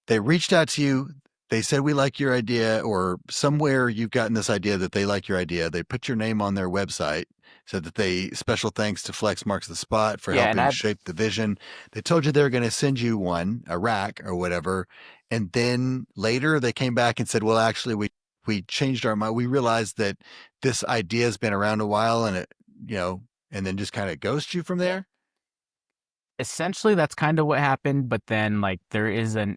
they reached out to you. They said we like your idea, or somewhere you've gotten this idea that they like your idea. They put your name on their website, said that they special thanks to Flex Marks the Spot for yeah, and helping I shape the vision. They told you they're going to send you one, a rack or whatever, and then later they came back and said, "Well, actually, we changed our mind. We realized that this idea has been around a while, and you know, and then just kind of ghost you from there." essentially that's kind of what happened. But then like there is a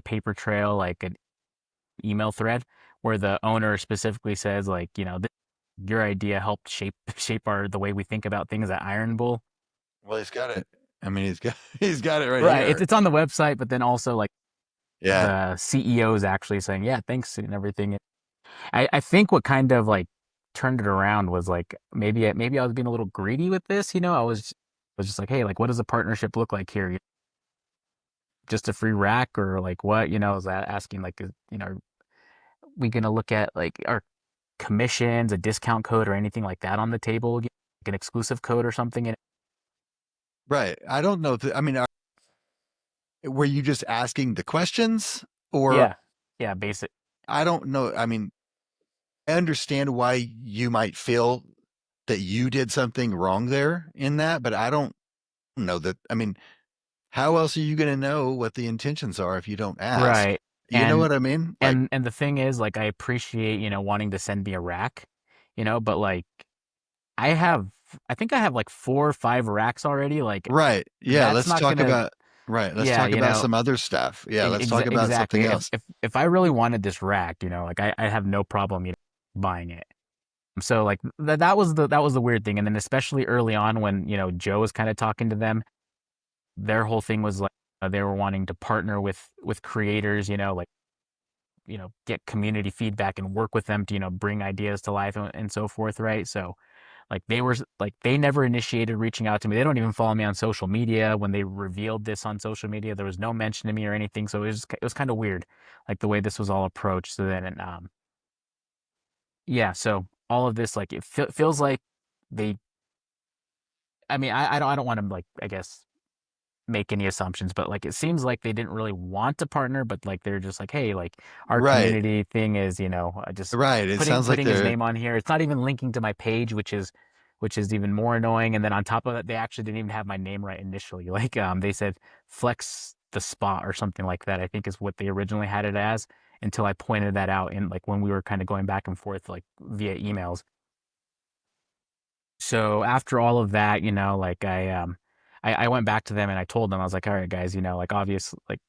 paper trail, like an email thread where the owner specifically says like your idea helped shape our the way we think about things at Iron Bull. Well, he's got it. I mean, he's got he's got it right Right. It's here. it's on the website, but then also like Yeah. the CEO is actually saying, yeah, thanks and everything. I think what kind of like turned it around was like maybe I was being a little greedy with this. I was just like, hey, like what does a partnership look like here? Just a free rack or like what? I was asking like, are we gonna look at like our commissions, a discount code, or anything like that on the table? Like an exclusive code or something? And Right. I don't know. I mean, were you just asking the questions, or yeah, yeah, basic. I don't know. I mean, I understand why you might feel that you did something wrong there in that, but I don't know that. I mean, how else are you going to know what the intentions are if you don't ask? Right. You know And what I mean? Like, and the thing is, like, I appreciate, wanting to send me a rack, but like I have I think I have like 4 or 5 racks already. Like right. Yeah. that's Let's not talk gonna about, right. Let's yeah, talk about some other stuff. Yeah. Let's talk about exactly. something If else. if if I really wanted this rack, like I have no problem, buying it. So like that was the weird thing. And then especially early on when, Joe was kind of talking to them, their whole thing was like they were wanting to partner with creators, like get community feedback and work with them to bring ideas to life and so forth, right? So like they never initiated reaching out to me. They don't even follow me on social media. When they revealed this on social media, there was no mention to me or anything, so it was kind of weird, like the way this was all approached. So then yeah, so all of this, like it feels like they I mean I don't want to, like, I guess, make any assumptions, but like it seems like they didn't really want to partner, but like they're just like, hey, like our Right. community thing is, just Right. It putting sounds like putting his they're, name on here. It's not even linking to my page, which is even more annoying. And then on top of that, they actually didn't even have my name right initially. Like they said Flex the Spot or something like that, I think is what they originally had it as, until I pointed that out in like when we were kind of going back and forth like via emails. So after all of that, like I went back to them and I told them, I was like, all right, guys, like obvious, like,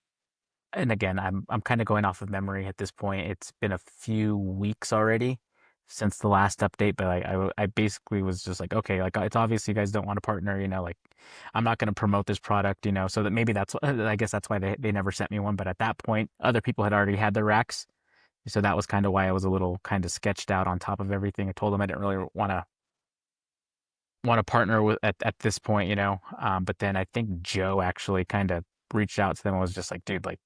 and again, I'm kind of going off of memory at this point. It's been a few weeks already since the last update, but like I basically was just like, okay, like it's obvious you guys don't want to partner, like I'm not going to promote this product, so that maybe I guess that's why they never sent me one. But at that point, other people had already had their racks, so that was kind of why I was a little kind of sketched out on top of everything. I told them I didn't really want to partner with at this point, but then I think Joe actually kind of reached out to them and was just like, dude, like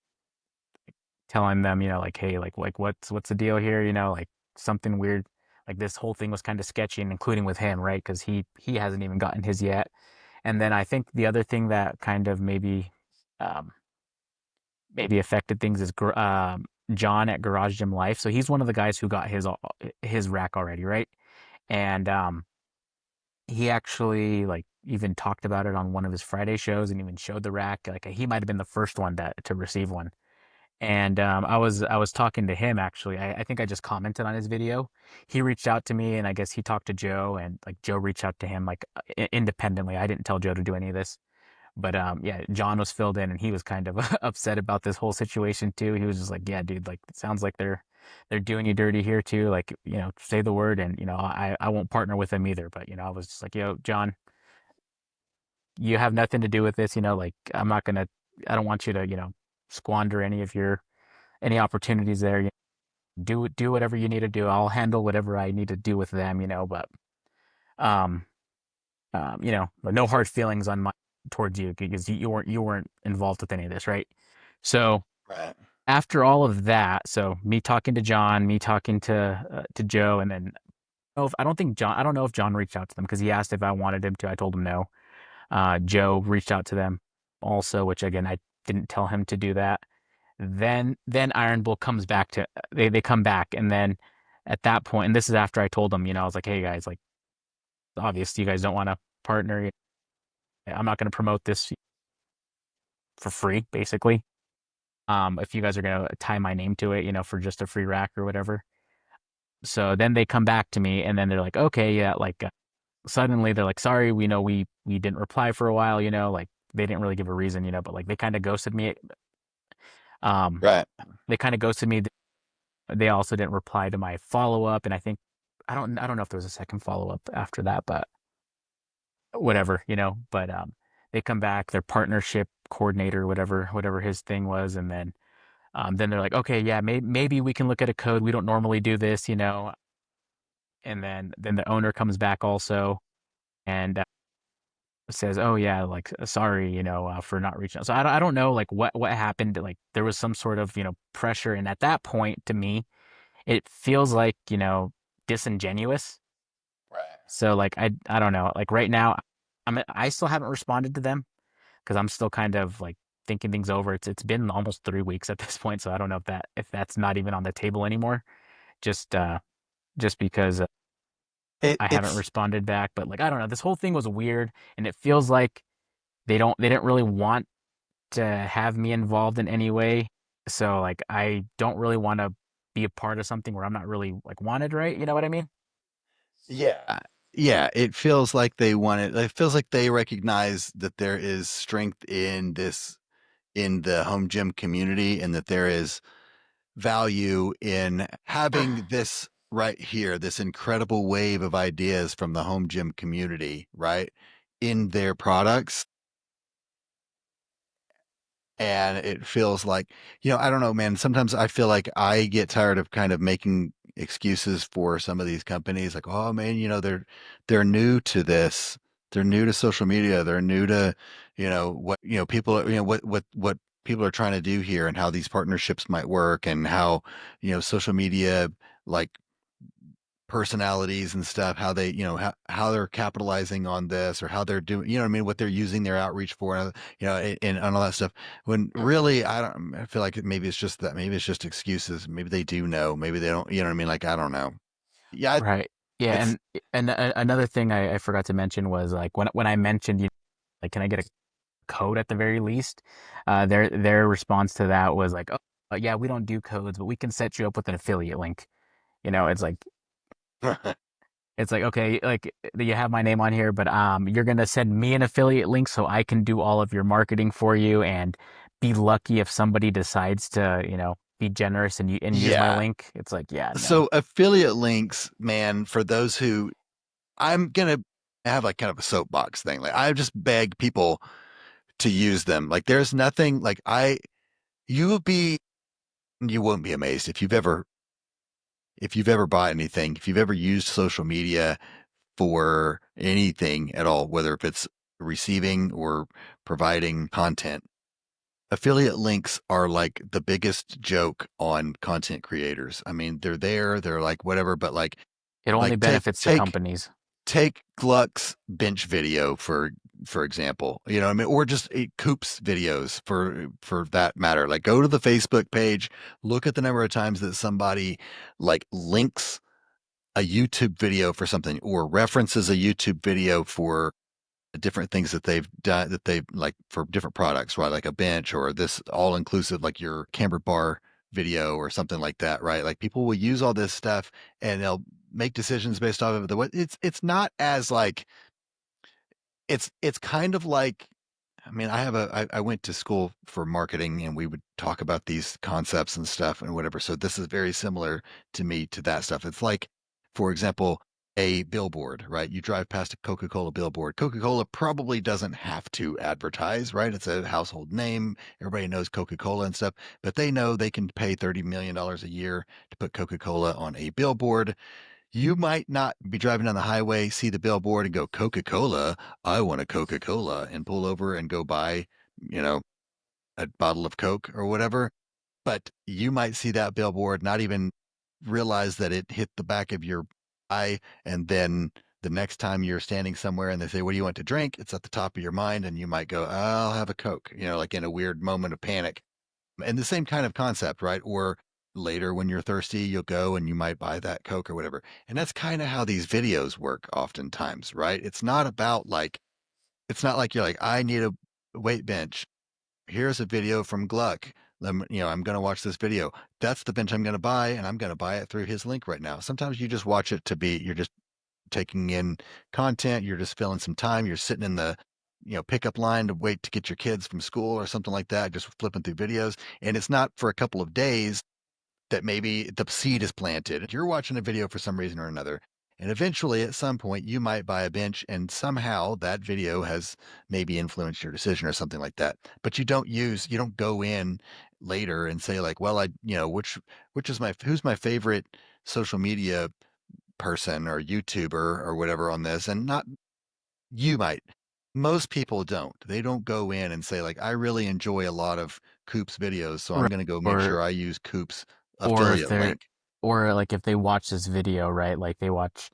telling them, like, hey, like what's the deal here, like something weird, like this whole thing was kind of sketchy, and including with him, right? Because he hasn't even gotten his yet. And then I think the other thing that kind of um, maybe affected things is John at Garage Gym Life. So he's one of the guys who got his rack already, right? And he actually like even talked about it on one of his Friday shows and even showed the rack. Like he might have been the first one to receive one. And I was talking to him actually. I think I just commented on his video. He reached out to me, and I guess he talked to Joe, and like Joe reached out to him like independently. I didn't tell Joe to do any of this, but yeah, John was filled in, and he was kind of upset about this whole situation too. He was just like, "Yeah, dude, like it sounds like they're doing you dirty here too. Like, say the word, and I won't partner with them either." But I was just like, "Yo, John, you have nothing to do with this. Like I don't want you to squander any opportunities there. Do whatever you need to do. I'll handle whatever I need to do with them. But um but no hard feelings on my towards you because you weren't involved with any of this, right?" So Right. after all of that, so me talking to John, me talking to Joe, and then I don't know if John reached out to them because he asked if I wanted him to. I told him no. Joe reached out to them also, which again I didn't tell him to do that. Then Iron Bull comes back to they come back, and then at that point, and this is after I told them, I was like, "Hey guys, like obvious you guys don't want to partner. I'm not going to promote this for free, basically. If you guys are going to tie my name to it, for just a free rack or whatever." So then they come back to me, and then they're like, "Okay, yeah," like suddenly they're like, "Sorry, we know we didn't reply for a while, like they didn't really give a reason, but like they kind of ghosted me. Um, Right. they kind of ghosted me. They also didn't reply to my follow up, and I don't know if there was a second follow up after that, but whatever, But they come back, their partnership coordinator, whatever his thing was, and then they're like, "Okay, yeah, maybe we can look at a code. We don't normally do this. And then the owner comes back also and says, "Oh yeah, like sorry, for not reaching out." So I don't know like what happened. Like there was some sort of pressure, and at that point, to me, it feels like disingenuous. Right. So like I don't know. Like right now, I still haven't responded to them because I'm still kind of like thinking things over. It's been almost 3 weeks at this point, so I don't know if that's not even on the table anymore. Just just because I haven't It's responded back. But like I don't know, this whole thing was weird, and it feels like they didn't really want to have me involved in any way. So like I don't really want to be a part of something where I'm not really like wanted, right? You know what I mean? Yeah. Yeah, it feels like they want it. It feels like they recognize that there is strength in this in the home gym community and that there is value in having this right here, this incredible wave of ideas from the home gym community, right? In their products. And it feels like, I don't know, man. Sometimes I feel like I get tired of kind of making excuses for some of these companies, like, oh man, they're new to this, they're new to social media, they're new to, what people, what people are trying to do here, and how these partnerships might work, and how social media like personalities and stuff, how they, how they're capitalizing on this, or how they're doing, what I mean, what they're using their outreach for, and all that stuff. When really, I feel like maybe it's just that, maybe it's just excuses. Maybe they do know, maybe they don't, you know what I mean? Like, I don't know. Yeah, Right. Yeah, it's, and another thing I forgot to mention was like when I mentioned like can I get a code at the very least? Their response to that was like, "Oh, yeah, we don't do codes, but we can set you up with an affiliate link." It's like okay, like you have my name on here, but you're gonna send me an affiliate link so I can do all of your marketing for you and be lucky if somebody decides to, be generous and use my yeah. link. It's like, yeah, no. So affiliate links, man, for those who, I'm gonna have like kind of a soapbox thing. Like, I just beg people to use them. Like, there's nothing like you will be, you won't be amazed if you've ever bought anything, if you've ever used social media for anything at all, whether if it's receiving or providing content. Affiliate links are like the biggest joke on content creators. I mean, they're there, they're like whatever, but It only take benefits the companies. Gluck's bench video for example, I mean, or just Coop's videos for that matter. Like, go to the Facebook page, look at the number of times that somebody like links a YouTube video for something, or references a YouTube video for different things that they've done that they like for different products, right? Like a bench or this all inclusive, like your camber bar video or something like that, right? Like people will use all this stuff and they'll make decisions based off of the what it's not as like it's kind of like I mean, I went to school for marketing and we would talk about these concepts and stuff and whatever. So this is very similar to me to that stuff. It's like, for example, a billboard, right? You drive past a Coca-Cola billboard. Coca-Cola probably doesn't have to advertise, right? It's a household name. Everybody knows Coca-Cola and stuff, but they know they can pay $30 million a year to put Coca-Cola on a billboard. You might not be driving down the highway, see the billboard and go, Coca-Cola, I want a Coca-Cola, and pull over and go buy, you know, a bottle of Coke or whatever. But you might see that billboard, not even realize that it hit the back of your eye. And then the next time you're standing somewhere and they say, what do you want to drink? It's at the top of your mind. And you might go, I'll have a Coke, like in a weird moment of panic. And the same kind of concept, right? Or later when you're thirsty, you'll go and you might buy that Coke or whatever. And that's kind of how these videos work oftentimes, right? It's not like you're like, I need a weight bench. Here's a video from Gluck. I'm going to watch this video. That's the bench I'm going to buy, and I'm going to buy it through his link right now. Sometimes you just watch it you're just taking in content. You're just filling some time. You're sitting in the pickup line to wait to get your kids from school or something like that, just flipping through videos. And it's not for a couple of days that maybe the seed is planted. You're watching a video for some reason or another. And eventually, at some point, you might buy a bench, and somehow that video has maybe influenced your decision or something like that. But you don't go in later and say like, well, which is who's my favorite social media person or YouTuber or whatever on this, and not you might. Most people don't. They don't go in and say like, I really enjoy a lot of Coop's videos, so I'm Right. going to go make Or sure I use Coop's or if affiliate they're link. or like if they watch this video, right? Like they watch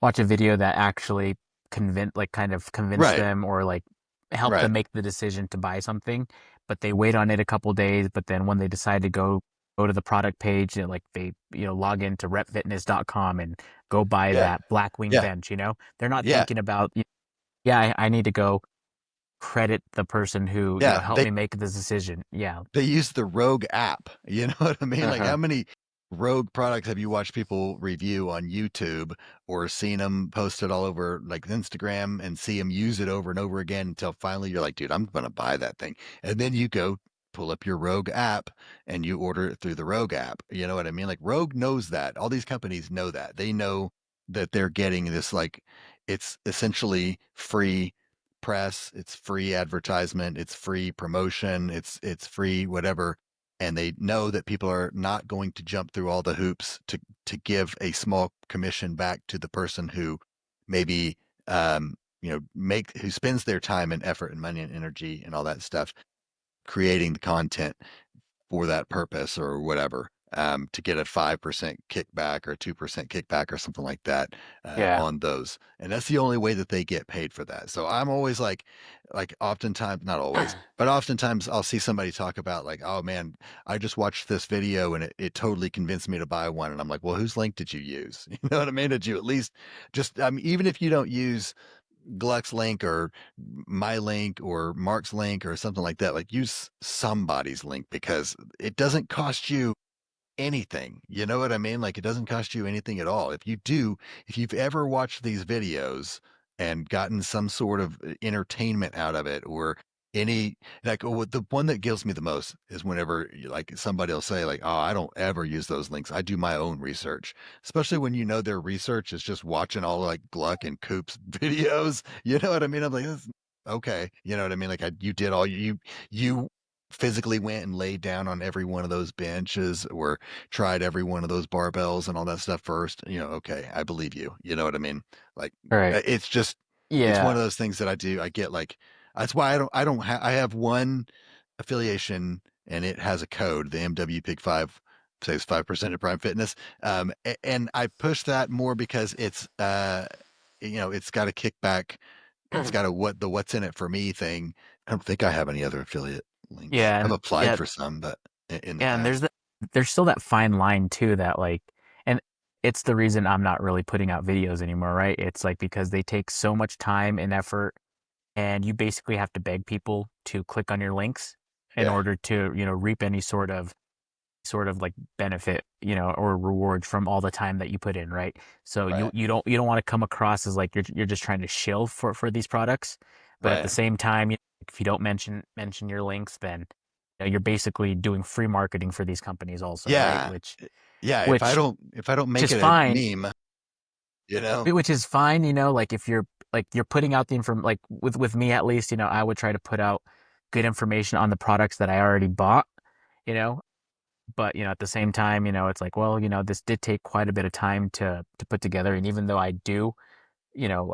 a video that actually kind of convince Right. them or like help Right. them make the decision to buy something, but they wait on it a couple days, but then when they decide to go to the product page and like they log into repfitness.com and go buy Yeah. that Blackwing Yeah. bench, they're not Yeah. thinking about yeah, I need to go credit the person who Yeah. helped me make this decision. Yeah. They use the Rogue app. You know what I mean? Like how Uh-huh. many Rogue products have you watched people review on YouTube or seen them posted all over like Instagram and see them use it over and over again until finally you're like, dude, I'm going to buy that thing. And then you go pull up your Rogue app and you order it through the Rogue app. You know what I mean? Like Rogue knows that. All these companies know that. They know that they're getting this like it's essentially free press, it's free advertisement, it's free promotion, it's free whatever. And they know that people are not going to jump through all the hoops to give a small commission back to the person who maybe make who spends their time and effort and money and energy and all that stuff creating the content for that purpose or whatever, to get a 5% kickback or 2% kickback or something like that Yeah. on those. And that's the only way that they get paid for that. So I'm always like oftentimes, not always, but oftentimes I'll see somebody talk about like, oh man, I just watched this video and it totally convinced me to buy one. And I'm like, well, whose link did you use? You know what I mean? Did you at least just, I mean, even if you don't use Gluck's link or my link or Mark's link or something like that, like use somebody's link because it doesn't cost you anything. You know what I mean? Like it doesn't cost you anything at all. If you've ever watched these videos and gotten some sort of entertainment out of it or any like the one that kills me the most is whenever like somebody will say like, oh, I don't ever use those links. I do my own research, especially when you know their research is just watching all like Gluck and Coop's videos. You know what I mean? I'm like, okay. You know what I mean? Like you did all you physically went and laid down on every one of those benches or tried every one of those barbells and all that stuff first, okay, I believe you. You know what I mean? Like All right. it's one Yeah. of those things that I do. I get like that's why I have one affiliation and it has a code, the MW Pig 5 saves 5% of Prime Fitness. And I push that more because it's got a kickback. It's got a what's in it for me thing. I don't think I have any other affiliate links. Yeah, I've and applied yeah, for some, but in the yeah, and past. there's still that fine line too that like and it's the reason I'm not really putting out videos anymore, right? It's like because they take so much time and effort and you basically have to beg people to click on your links in Yeah. order to, reap any sort of like benefit, or reward from all the time that you put in, right? So you Right. you don't want to come across as like you're just trying to shill for these products, but at the Right. same time, if you don't mention your links, then you're basically doing free marketing for these companies also, right? Yeah. Which Yeah. which If I don't which make is it a fine, meme, you know? which is fine, like if you're putting out the inform like with me at least, I would try to put out good information on the products that I already bought, you know, but at the same time, it's like, well, this did take quite a bit of time to put together, and even though I do,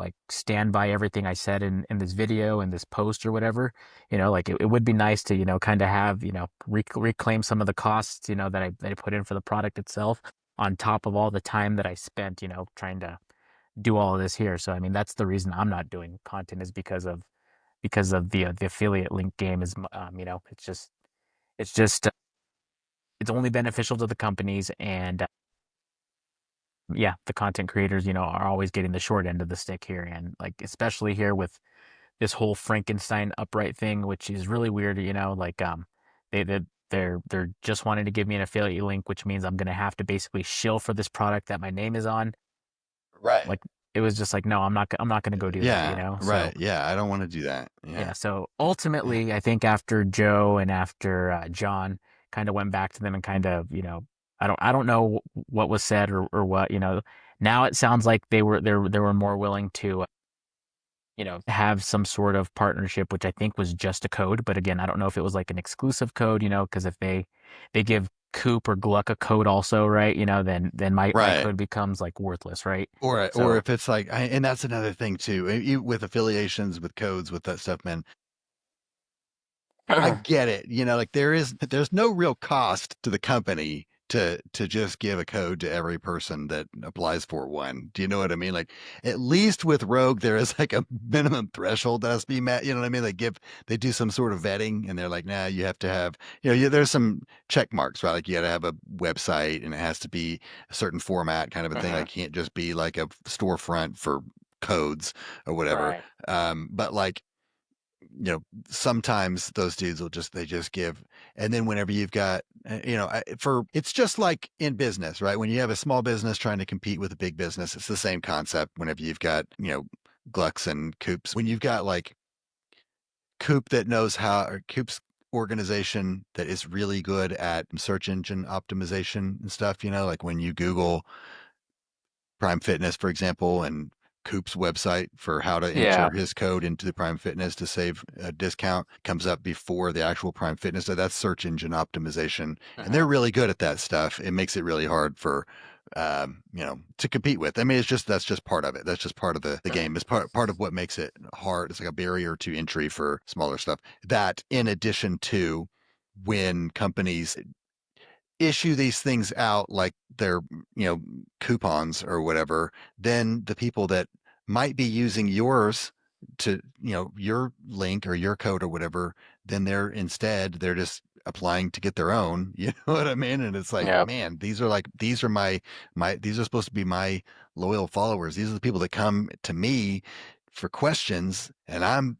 like stand by everything I said in this video and this post or whatever, like it would be nice to kind of have reclaim some of the costs that I put in for the product itself on top of all the time that I spent trying to do all of this here. So I mean, that's the reason I'm not doing content, is because of the affiliate link game. Is it's just it's only beneficial to the companies, and yeah, the content creators are always getting the short end of the stick here, and like especially here with this whole Frankenstein upright thing, which is really weird. Like they're just wanting to give me an affiliate link, which means I'm gonna have to basically shill for this product that my name is on. Right. Like it was just like, no, I'm not gonna go do that. Yeah. So Right. Yeah. I don't want to do that. yeah, Yeah. so Yeah. ultimately, I think after Joe and after John kind of went back to them and kind of, I don't know what was said or what, now it sounds like they were more willing to, have some sort of partnership, which I think was just a code. But again, I don't know if it was like an exclusive code, because if they give Coop or Gluck a code also, right, then my Right. code becomes like worthless, right? Or So if it's like, and that's another thing too, with affiliations, with codes, with that stuff, man. I get it. Like there's no real cost to the company to just give a code to every person that applies for one. Do you know what I mean? Like at least with Rogue, there is like a minimum threshold that has to be met. You know what I mean? They do some sort of vetting and they're like, nah, you have to have, there's some check marks, right? Like you got to have a website and it has to be a certain format kind of a thing. Mhm. Like it can't just be like a storefront for codes or whatever. Right. But like, sometimes those dudes they just give. And then whenever you've got, it's just like in business, right? When you have a small business trying to compete with a big business, it's the same concept. Whenever you've got, Glucks and Coops, when you've got like Coop that knows how, or Coop's organization that is really good at search engine optimization and stuff, like when you Google Prime Fitness, for example, and Coop's website for how to enter Yeah. his code into the Prime Fitness to save a discount comes up before the actual Prime Fitness. So that's search engine optimization. And they're Mhm. really good at that stuff. It makes it really hard for, to compete with. I mean, that's just part of it. That's just part of the game. It's part of what makes it hard. It's like a barrier to entry for smaller stuff. That in addition to when companies issue these things out like they're, coupons or whatever, then the people that might be using yours to, your link or your code or whatever, then they're just applying to get their own, you know what I mean? And it's like, Yeah. man, these are these are supposed to be my loyal followers. These are the people that come to me for questions, and I'm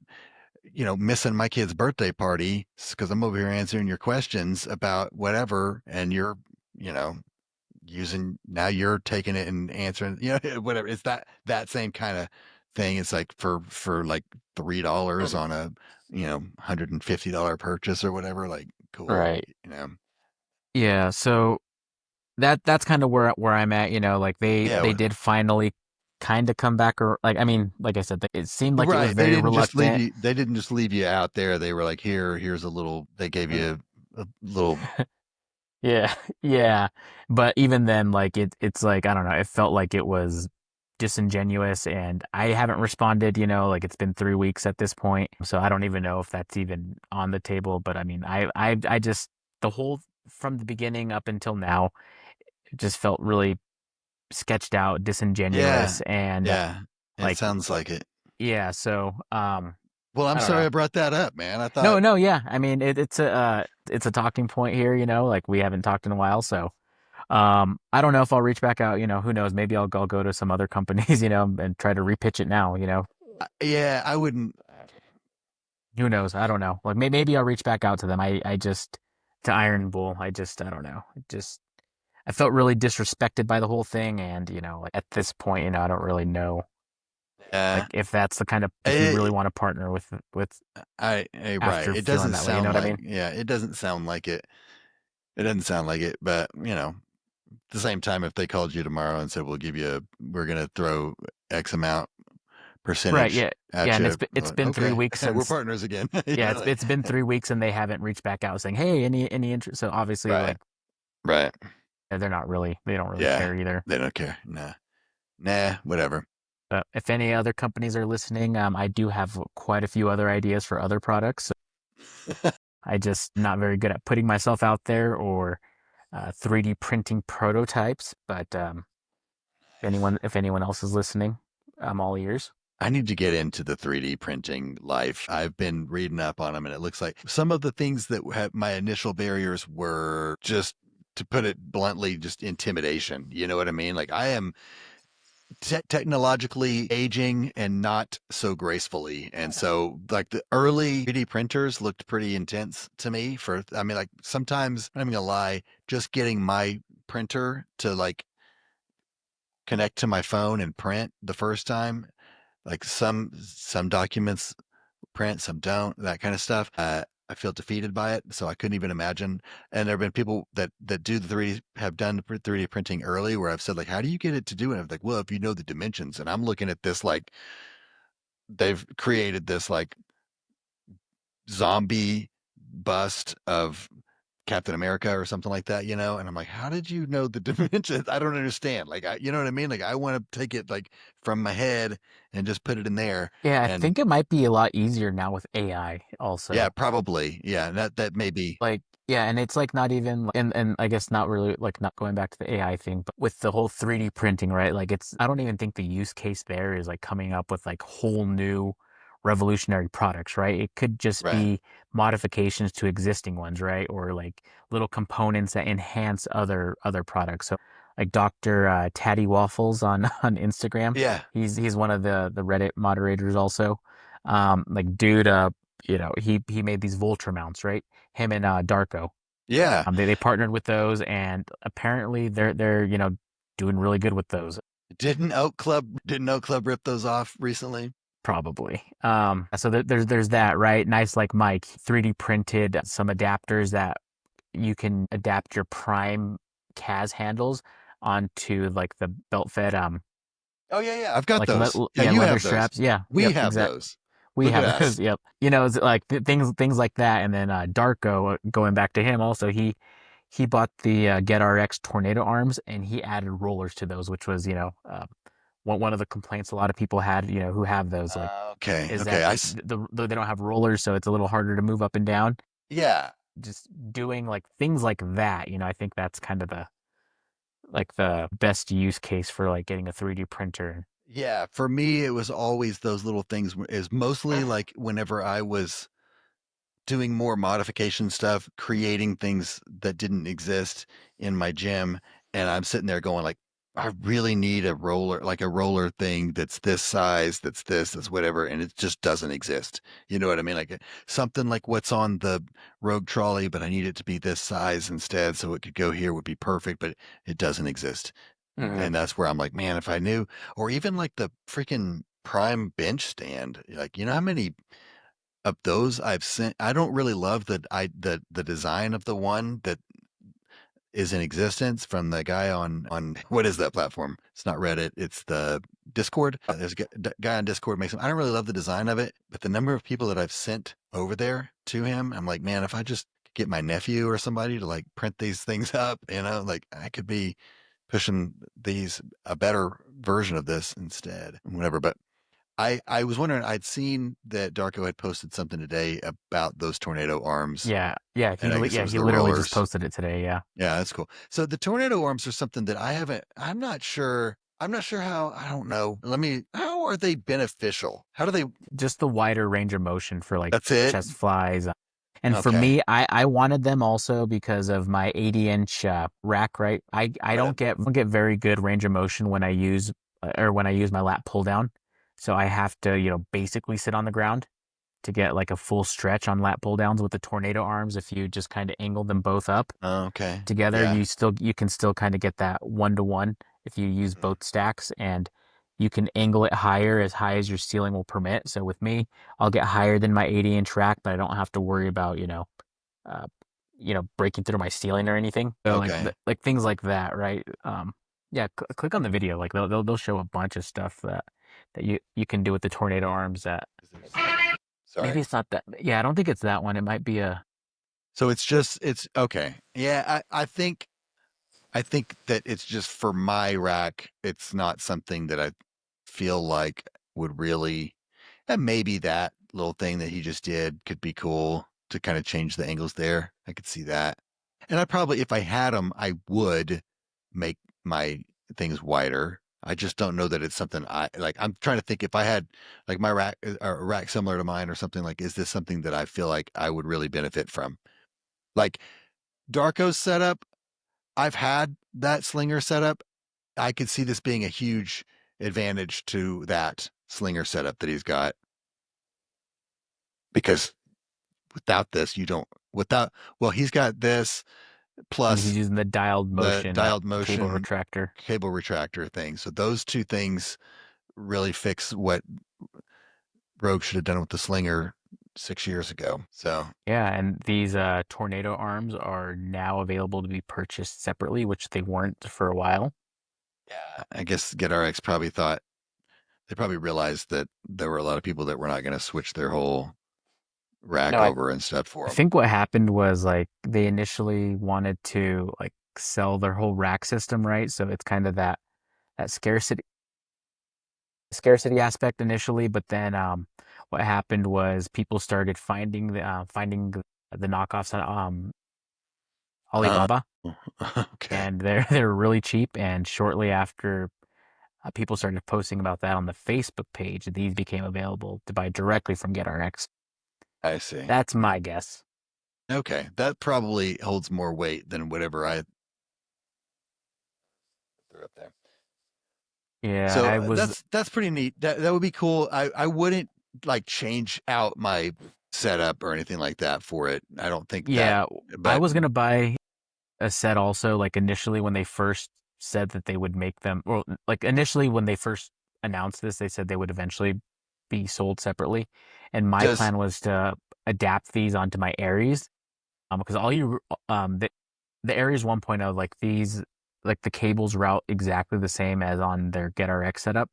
missing my kid's birthday party because I'm over here answering your questions about whatever, and you know, now you're taking it and answering, whatever. It's that same kind of thing. It's like for like $3 on a, $150 purchase or whatever. Like, cool, Right. you know. Yeah, so that's kind of where I'm at, like Yeah, they did finally kind of come back, or like I mean, like I said, it seemed like it was right. very reluctant. They didn't just leave you out there. They were like, here's a little. They gave Mm. you a little. Yeah, yeah. But even then, like it's like I don't know, it felt like it was disingenuous, and I haven't responded, like it's been 3 weeks at this point. So I don't even know if that's even on the table. But I mean, I just the whole from the beginning up until now, it just felt really sketched out, Yeah, disingenuous, and yeah. It like sounds like it. yeah. So Well, I'm I don't sorry know. I brought that up, man. I No, thought, no, yeah. I mean, it's a talking point here. Like we haven't talked in a while, so I don't know if I'll reach back out. Who knows? Maybe I'll go to some other companies, and try to repitch it now. yeah, I wouldn't. Who knows? I don't know. Like maybe I'll reach back out to them. I just to Iron Bull. I don't know. I felt really disrespected by the whole thing, and like at this point, I don't really know like Yeah. if that's the kind of if you really I, want to partner with right. after It feeling doesn't that way. You know sound what I like, mean? yeah, it doesn't sound like it. It doesn't sound like it, but at the same time, if they called you tomorrow and said, we're going to throw X amount Right. percentage Yeah. Yeah. at And you, it's like, been three okay, weeks we're since. partners again. Yeah. Like, It's been 3 weeks and they haven't reached back out saying, hey, any interest. So obviously, right, like right. they don't really Yeah. care either. They don't care. Nah, nah, whatever. But if any other companies are listening, I do have quite a few other ideas for other products. I just not very good at putting myself out there or 3D printing prototypes. But if anyone else is listening, I'm all ears. I need to get into the 3D printing life. I've been reading up on them, and it looks like some of the things that have my initial barriers were just, to put it bluntly, just intimidation. You know what I mean? Like I am technologically aging and not so gracefully. And so, like, the early 3D printers looked pretty intense to me. I mean, like, sometimes, I'm not even gonna lie, just getting my printer to like connect to my phone and print the first time, like some documents print, some don't, that kind of stuff. I feel defeated by it, so I couldn't even imagine. And there have been people that do the 3D, have done 3D printing early, where I've said, like, how do you get it to do it? I'm like, well, if you know the dimensions. And I'm looking at this like they've created this like zombie bust of Captain America or something like that, and I'm like, how did you know the dimensions? I don't understand. Like, you know what I mean? Like, I want to take it like from my head and just put it in there. Yeah, I And think it might be a lot easier now with AI yeah, also. probably. Yeah, that may be. Like, yeah, and it's like not even and I guess not really like not going back to the AI thing, but with the whole 3D printing, right? Like I don't even think the use case there is like coming up with like whole new revolutionary products, right? It could just Right. be modifications to existing ones, right? Or like little components that enhance other products. So like Dr. Taddy Waffles on on Instagram, Yeah. he's one of the Reddit moderators also. Like dude, he made these Voltra mounts, right? Him and Darko. Yeah. They partnered with those, and apparently they're doing really good with those. Didn't Oak Club rip those off recently? Probably. So there's that, right? Nice like Mike 3D printed some adapters that you can adapt your Prime CAS handles onto like the belt fed Oh yeah, yeah. I've got those. Yeah, you leather have those. straps. Yeah, We yep, have exactly. those. We Look at have those. us. Yep. It's like things like that, and then Darko, going back to him also, he bought the GetRX tornado arms and he added rollers to those, which was one of the complaints a lot of people had, who have those, like, Okay. is Okay. that they don't have rollers, so it's a little harder to move up and down. Yeah. Just doing like things like that, I think that's kind of the best use case for like getting a 3D printer. Yeah. For me, it was always those little things. Is mostly like whenever I was doing more modification stuff, creating things that didn't exist in my gym. And I'm sitting there going, like, I really need a roller thing that's this size, that's whatever. And it just doesn't exist. You know what I mean? Like something like what's on the Rogue trolley, but I need it to be this size instead. So it could go here would be perfect, but it doesn't exist. Mhm. And that's where I'm like, man, if I knew, or even like the freaking Prime bench stand, like, how many of those I've sent. I don't really love the design of the one that is in existence from the guy on what is that platform? It's not Reddit. It's the Discord. There's a guy on Discord makes them. I don't really love the design of it, but the number of people that I've sent over there to him, I'm like, man, if I just get my nephew or somebody to like print these things up, like I could be pushing these a better version of this instead, whatever. But I was wondering, I'd seen that Darko had posted something today about those tornado arms, Yeah, yeah, and I guess it was he the literally just rollers. posted it today. Yeah, Yeah, that's cool. So the tornado arms are something that I haven't. I'm not sure. I'm not sure how. I don't know. How are they beneficial? How do they? just the wider range of motion for like That's it. chest flies. And for Okay. me, I wanted them also because of my 80-inch rack, right? I Right. don't get very good range of motion when I use my lat pull down. So I have to, basically sit on the ground to get like a full stretch on lat pull downs with the tornado arms. If you just kind of angle them both up Oh, okay. together, Yeah. you can still kind of get that 1-to-1 if you use Mhm. both stacks, and you can angle it high as your ceiling will permit. So with me, I'll get higher than my 80-inch rack, but I don't have to worry about, uh, breaking through my ceiling or anything. So Okay. like things like that, right? Yeah, click on the video. Like they'll show a bunch of stuff that you can do with the tornado arms. That maybe Sorry. it's not that. Yeah, I don't think it's that one. It might be a. So it's okay. Yeah, I think that it's just for my rack, it's not something that I feel like would really, and maybe that little thing that he just did could be cool to kind of change the angles there. I could see that. And I probably, if I had them, I would make my things wider. I just don't know that it's something I like. I'm trying to think if I had like my rack or a rack similar to mine or something like, is this something that I feel like I would really benefit from? Like Darko's setup, I've had that slinger setup. I could see this being a huge advantage to that slinger setup that he's got because without this, you don't, without, well, he's got this And he's plus using the dialed the motion dialed cable motion retractor. cable retractor thing. So those two things really fix what Rogue should have done with the slinger 6 years ago. So Yeah, and these tornado arms are now available to be purchased separately, which they weren't for a while. yeah, I guess GetRx probably thought they probably realized that there were a lot of people that were not going to switch their whole No, rack I over and stuff for I them. think what happened was like they initially wanted to like sell their whole rack system, right? So it's kind of that scarcity aspect initially, but then what happened was people started finding the knockoffs on Uh, Alibaba, okay, and they're really cheap. And shortly after people started posting about that on the Facebook page, these became available to buy directly from GetRx. I see. That's my guess. Okay, that probably holds more weight than whatever I threw up there. Yeah, So I was that's pretty neat. That would be cool. I wouldn't like change out my setup or anything like that for it. I don't think that, yeah, I but was gonna buy a set also, like initially when they first said that they would make them, or like initially when they first announced this, they said they would eventually be sold separately. And my does plan was to adapt these onto my Aries, because the Aries 1.0, like these, like the cables route exactly the same as on their GetRx setup.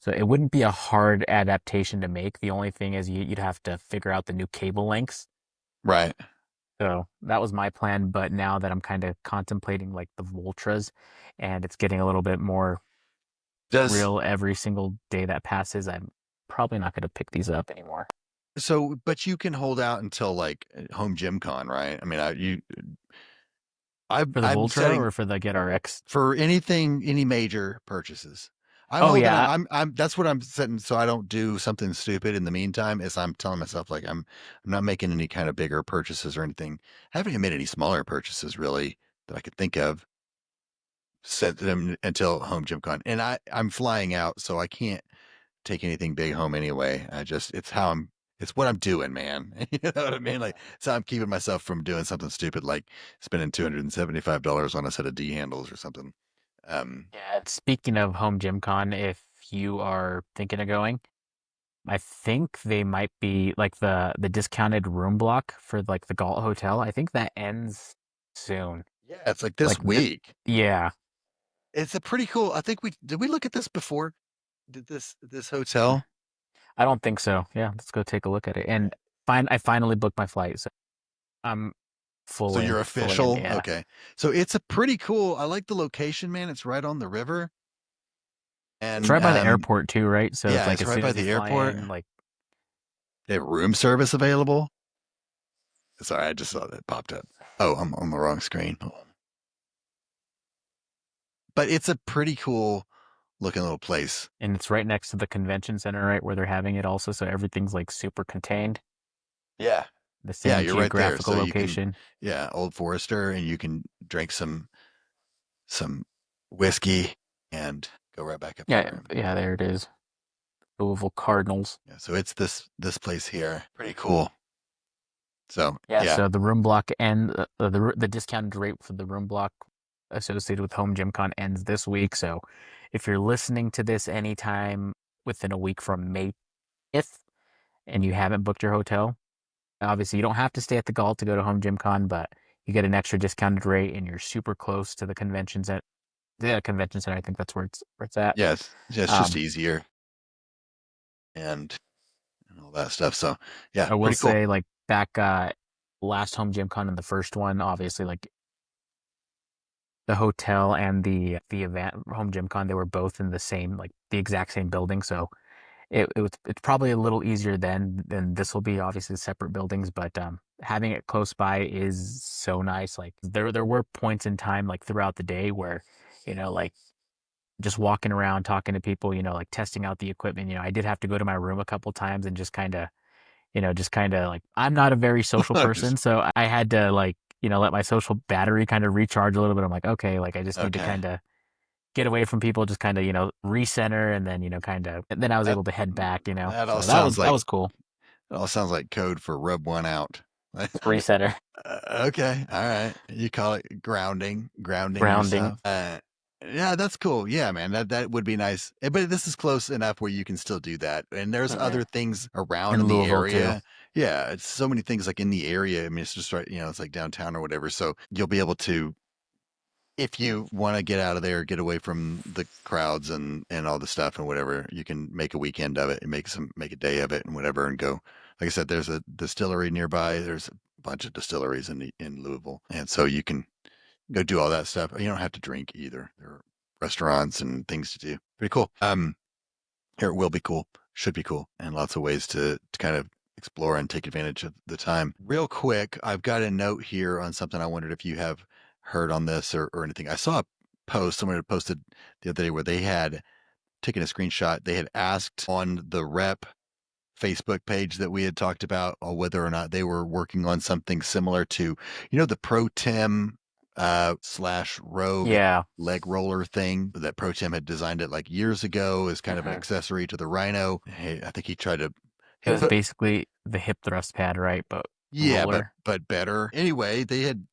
So it wouldn't be a hard adaptation to make. The only thing is you'd have to figure out the new cable lengths. right. So that was my plan. But now that I'm kind of contemplating like the Voltras, and it's getting a little bit more Does real every single day that passes, I'm probably not going to pick these up anymore. so, but you can hold out until like home gym con, right? I mean, For the I'm Voltra setting or for the GetRx? for anything, any major purchases. I'm Oh holding out. yeah, That's what I'm setting so I don't do something stupid in the meantime. Is I'm telling myself like I'm not making any kind of bigger purchases or anything. I haven't even made any smaller purchases really that I could think of. Set them until home gym con, and I'm flying out, so I can't take anything big home anyway. It's how it's what I'm doing, man. You know what I mean? Like, so I'm keeping myself from doing something stupid like spending $275 on a set of D handles or something. Um, yeah. Speaking of home gym con, if you are thinking of going, I think they might be like the discounted room block for like the Galt Hotel. I think that ends soon. yeah, it's like this Like the week. yeah. It's a pretty cool. I think we look at this before? Did this hotel? I don't think so. Yeah, let's go take a look at it. Okay. And I finally booked my flight, so I'm So you're fully in. official? Yeah, Okay. So it's a pretty cool. I like the location, man. It's right on the river. it's And right by the airport too, right? So it's yeah, like it's as right soon by as you the fly airport. in, like They have room service available. Sorry, I just saw that popped up. Oh, I'm on the wrong screen. Hold on. But it's a pretty cool looking little place. and it's right next to the convention center, right, where they're having it also. So everything's like super contained, Yeah. the Yeah, same you're right there. geographical So you can, location. yeah, Old Forester, and you can drink some whiskey and go right back up Yeah, there. yeah, there it is. Louisville Cardinals. Yeah, so it's this place here. Pretty cool. So Yeah, yeah, so the room block and the discounted rate for the room block associated with Home Gym Con ends this week. So if you're listening to this anytime within a week from May 5th and you haven't booked your hotel, obviously you don't have to stay at the Galt to go to Home Gym Con, but you get an extra discounted rate and you're super close to the convention center. The convention center, I think that's where it's at. yes, yeah, it's just Um, easier and all that stuff. So yeah, I will pretty cool. say like back last Home Gym Con and the first one, obviously like the hotel and the event Home Gym Con, they were both in the same like the exact same building. So it's probably a little easier then than this will be obviously separate buildings, but having it close by is so nice. Like there were points in time like throughout the day where, like just walking around talking to people, like testing out the equipment. I did have to go to my room a couple times and just kind of like I'm not a very social person, Just so I had to like, let my social battery kind of recharge a little bit. I'm like, okay, like I just need to okay. kind of get away from people, just kind of, recenter and then, kind of and then I was That able to head back. that all So that was sounds that like was cool. code for rub one out. Recenter, Okay, all right. You call it grounding grounding. yourself. Yeah, that's cool. Yeah, man, that would be nice. But this is close enough where you can still do that. And there's Hmm. other things around in In the Louisville too. area. Yeah, it's so many things like in the area. I mean, it's just right, it's like downtown or whatever. So you'll be able to, if you want to get out of there, get away from the crowds and all the stuff and whatever, you can make a weekend of it and make a day of it and whatever and go. Like I said, there's a distillery nearby. There's a bunch of distilleries in Louisville, and so you can go do all that stuff. You don't have to drink either. There are restaurants and things to do. Pretty cool. Here it will be cool. Should be cool, and lots of ways to kind of explore and take advantage of the time. Real quick, I've got a note here on something. I wondered if you have heard on this or anything. I saw a post someone had posted the other day where they had taken a screenshot. They had asked on the rep Facebook page that we had talked about whether or not they were working on something similar to, the Pro Tim slash Rogue Yeah. leg roller thing that Pro Tim had designed it like years ago as kind of an Hmm. accessory to the Rhino. Hey, I think It he was put, basically the hip thrust pad, right? But yeah, roller. but better. Anyway, they had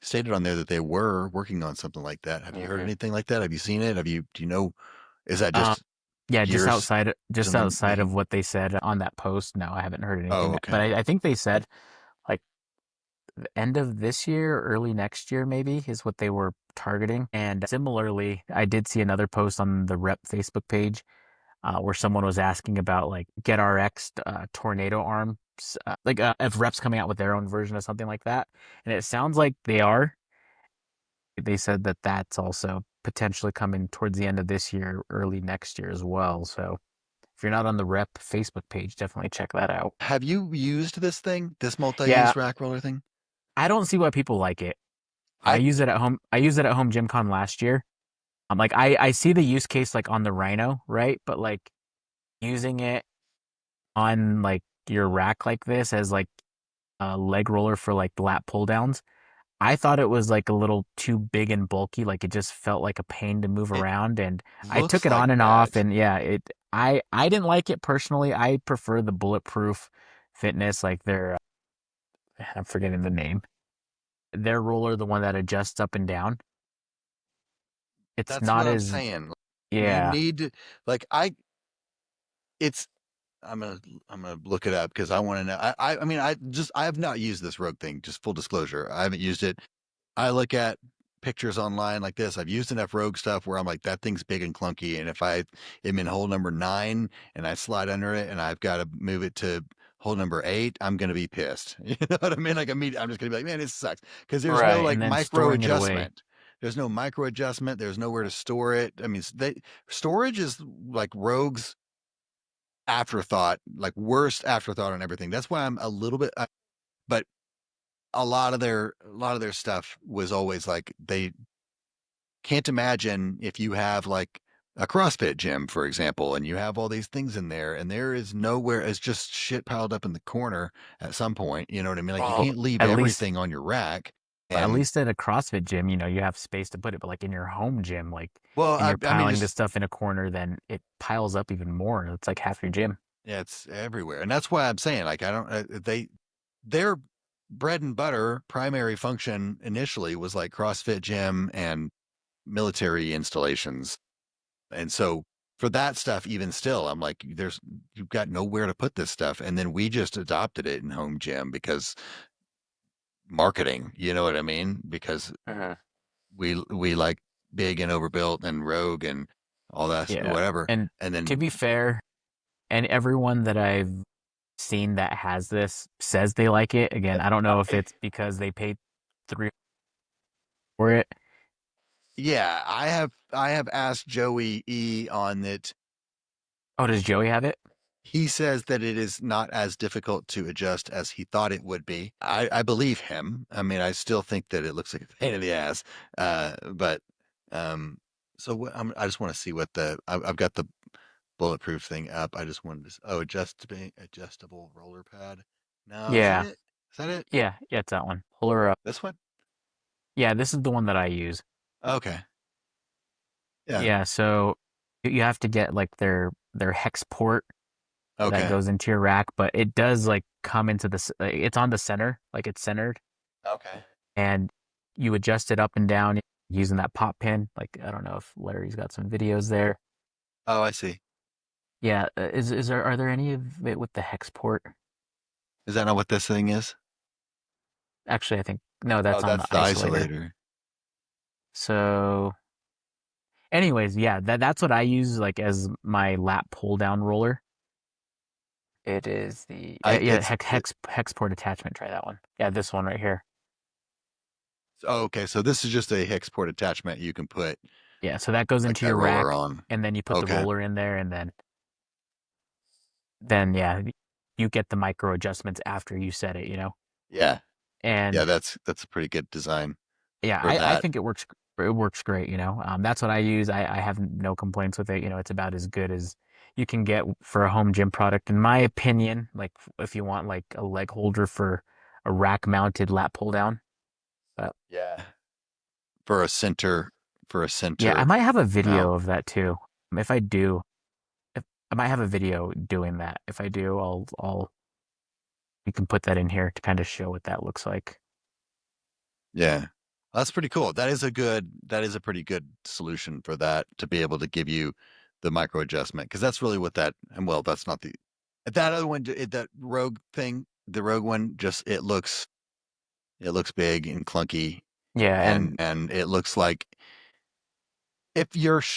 stated on there that they were working on something like that. Have you heard Hmm. anything like that? Have you seen it? Do you know, is that Um, just yeah, just years outside just in the outside of making? what they said on that post. No, I haven't heard Oh, anything. But okay. I think they said like the end of this year, early next year, maybe is what they were targeting. And similarly, I did see another post on the Rep Facebook page where someone was asking about like GetRX tornado arms, like if Rep's coming out with their own version of something like that. And it sounds like they are. They said that that's also potentially coming towards the end of this year, early next year as well. So if you're not on the Rep Facebook page, definitely check that out. Have you used this Yeah, multi-use rack roller thing? I don't see why people like it. I I use it at home. I used it at home Gym Con last year. I'm like I see the use case like on the Rhino, right? But like using it on like your rack like this as like a leg roller for like lat pull downs. I thought it was like a little too big and bulky, like it just felt like a pain to move it around and I took looks it like on and off that. and yeah, I didn't like it personally. I prefer the bulletproof fitness like their I'm forgetting the name. Their roller, the one that adjusts up and down. It's That's not what I'm as saying. You yeah. need to like it's I'm gonna I'm gonna look it up because I want to know. I mean I have not used this Rogue thing. Just full disclosure, I haven't used it. I look at pictures online like this. I've used enough Rogue stuff where I'm like, that thing's big and clunky. And if I am in hole number 9 and I slide under it and I've got to move it to hole number 8, I'm going to be pissed. You know what I mean? Like, I'm just going to be like, man, this sucks. Because there's no Right. like And then micro storing it away. adjustment. There's no micro adjustment. There's nowhere to store it. I mean, storage is like Rogue's afterthought, like worst afterthought on everything. That's why I'm a little bit, but a lot of their stuff was always like they can't imagine if you have like a CrossFit gym, for example, and you have all these things in there, and there is nowhere, it's just shit piled up in the corner at some point. You know what I mean? Like you Well, can't leave at least everything on your rack. But at And least at a CrossFit gym, you have space to put it. But like in your home gym, like, well, and you're I mean, piling this just stuff in a corner, then it piles up even more. It's like half your gym. yeah, it's everywhere. And that's why I'm saying, like, I don't, their bread and butter primary function initially was like CrossFit gym and military installations. And so for that stuff, even still, I'm like, you've got nowhere to put this stuff. And then we just adopted it in home gym because marketing, you know what I mean? Because Uh-huh. we like big and overbuilt and rogue and all that, Yeah. whatever. And And to then, be fair, and everyone that I've seen that has this says they like it. Again, I don't know if it's because they paid three for it. yeah, I have asked Joey E on it. Oh, does Joey have it? He says that it is not as difficult to adjust as he thought it would be. I believe him. I mean, I still think that it looks like a pain in the ass. But um, so I just want to see what I've got the bulletproof thing up. I just wanted to, oh, adjustable roller pad. No, is that Yeah. it? Is that it? Yeah. Yeah, it's that one. Pull her up. This one? Yeah, this is the one that I use. Okay. Yeah. Yeah, so you have to get like their hex port that Okay. goes into your rack, but it does like come into this. It's on the center, like it's centered, Okay. and you adjust it up and down using that pop pin. Like I don't know if Larry's got some videos there. Oh, I see. Yeah, is there are there any of it with the hex port? Is that not what this thing is? Actually, I think no, Oh, that's on the that's the isolator. isolator. So, anyways, yeah, that's what I use like as my lat pull down roller. It is the yeah hex port attachment. Try that one. Yeah, this one right here. Oh, okay. So this is just a hex port attachment you can put Yeah, so that goes like into that your roller rack, on. and then you put the Okay. roller in there, and then yeah, you get the micro adjustments after you set it. Yeah. Yeah, And that's a pretty good design yeah, for I that. think it works. It works great. That's what I use. I have no complaints with it. It's about as good as you can get for a home gym product, in my opinion. Like if you want like a leg holder for a rack mounted lat pull down. But Yeah. For a center yeah, I might have a mount. video of that too. If I do, if I might have a video doing that. If I do, I'll you can put that in here to kind of show what that looks like. Yeah. That's pretty cool. That is a pretty good solution for that to be able to give you the micro adjustment because that's really what that and well, that's not that other one that Rogue thing, the Rogue one just it looks big and clunky Yeah, and and it looks like if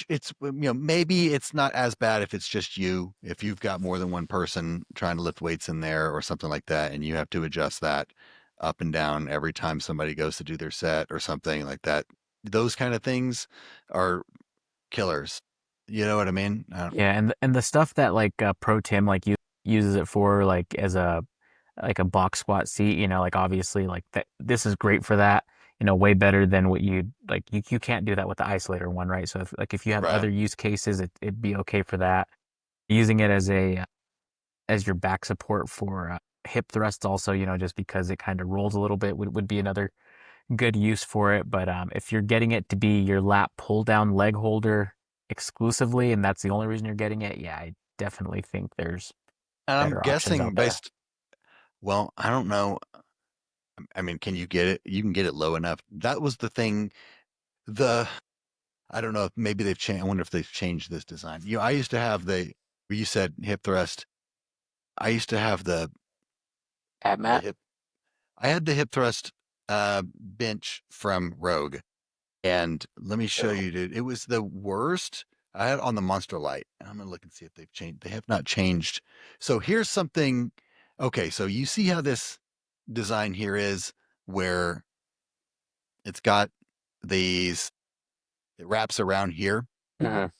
it's maybe it's not as bad if it's just you if you've got more than one person trying to lift weights in there or something like that and you have to adjust that up and down every time somebody goes to do their set or something like that, those kind of things are killers, you know what I mean? yeah, and the stuff that like Pro Tim like uses it for like as a like a box squat seat, like obviously like that this is great for that, way better than what you like you can't do that with the isolator one, right? So if you have Right. other use cases, it'd be okay for that. Using it as a as your back support for hip thrusts also, just because it kind of rolls a little bit would be another good use for it. But if you're getting it to be your lat pull down leg holder exclusively, and that's the only reason you're getting it, yeah, I definitely think there's And I'm better options guessing out there. well, I don't know. I mean, can you get it? You can get it low enough. That was the thing. The I don't know if maybe they've changed. I wonder if they've changed this design. I used to have you said hip thrust. I used to have At the Matt? hip. I had the hip thrust bench from Rogue, and let me show you, dude. It was the worst. I had it on the Monster Light. I'm gonna look and see if they've changed. They have not changed. So here's something. Okay, so you see how this design here is, where it's got these. It wraps around here. Mhm.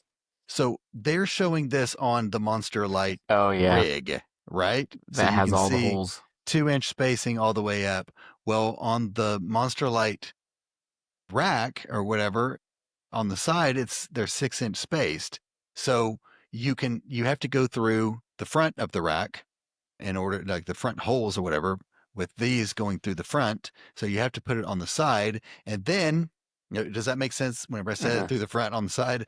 So they're showing this on the Monster Light Oh yeah, rig, right? So that you has can all the see holes. 2-inch spacing all the way up. Well, on the Monster Light rack or whatever on the side, they're 6-inch spaced. So you have to go through the front of the rack in order like the front holes or whatever with these going through the front. So you have to put it on the side. And then, does that make sense whenever I said Hmm. it through the front on the side?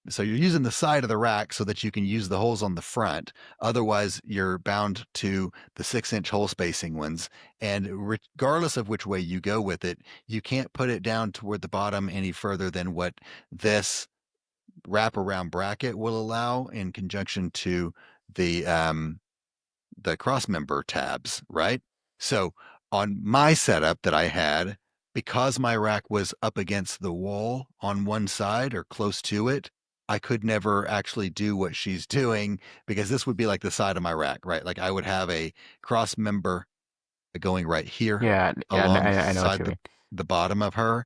So you're using the side of the rack so that you can use the holes on the front. Otherwise, you're bound to the 6-inch hole spacing ones. And regardless of which way you go with it, you can't put it down toward the bottom any further than what this wraparound bracket will allow in conjunction to the cross member tabs, right? So on my setup that I had, because my rack was up against the wall on one side or close to it, I could never actually do what she's doing because this would be like the side of my rack, right? Like I would have a cross member going right here Yeah, yeah, I know what alongside you mean. the bottom of her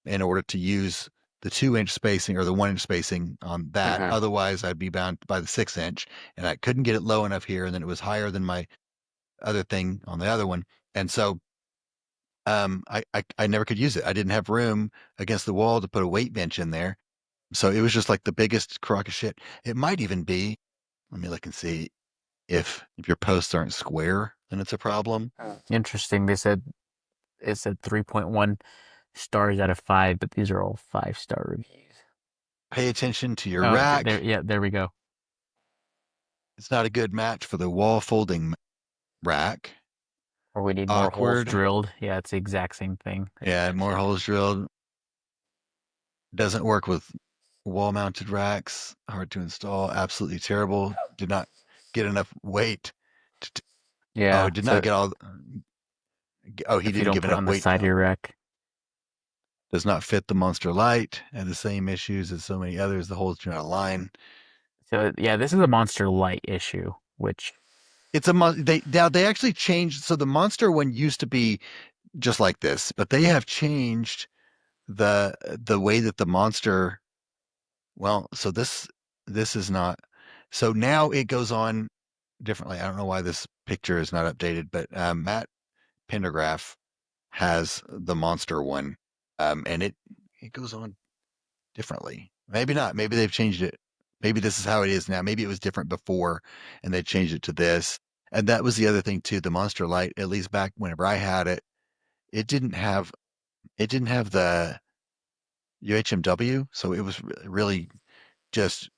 in order to use the 2-inch spacing or the 1-inch spacing on that. Hmm. Otherwise, I'd be bound by the 6-inch, and I couldn't get it low enough here. And then it was higher than my other thing on the other one. And so I never could use it. I didn't have room against the wall to put a weight bench in there. So it was just like the biggest crock of shit. It might even be, let me look and see if your posts aren't square, then it's a problem. Interesting. It said 3.1 stars out of 5, but these are all 5-star reviews. Pay attention to your Oh, there, rack. yeah, there we go. It's not a good match for the wall folding rack. Or we need more holes Awkward. drilled. Yeah, it's the exact same thing that you Yeah, more mentioned. holes drilled. Doesn't work with wall mounted racks. Hard to install. Absolutely terrible. Did not get enough weight. To, oh, Yeah, did not so get all. Oh, he if you didn't don't give put it enough on the weight. side of your rack. Does not fit the Monster Light. Had the same issues as so many others. The holes do not align. So yeah, this is a Monster Light issue, which It's a they actually changed. So the Monster one used to be just like this, but they have changed the way that the Monster. Well, so this is not. So now it goes on differently. I don't know why this picture is not updated, but Matt Pendergraph has the Monster one, and it goes on differently. Maybe not. Maybe they've changed it. Maybe this is how it is now. Maybe it was different before, and they changed it to this. And that was the other thing too. The Monster Light, at least back whenever I had it, it didn't have the UHMW, so it was really just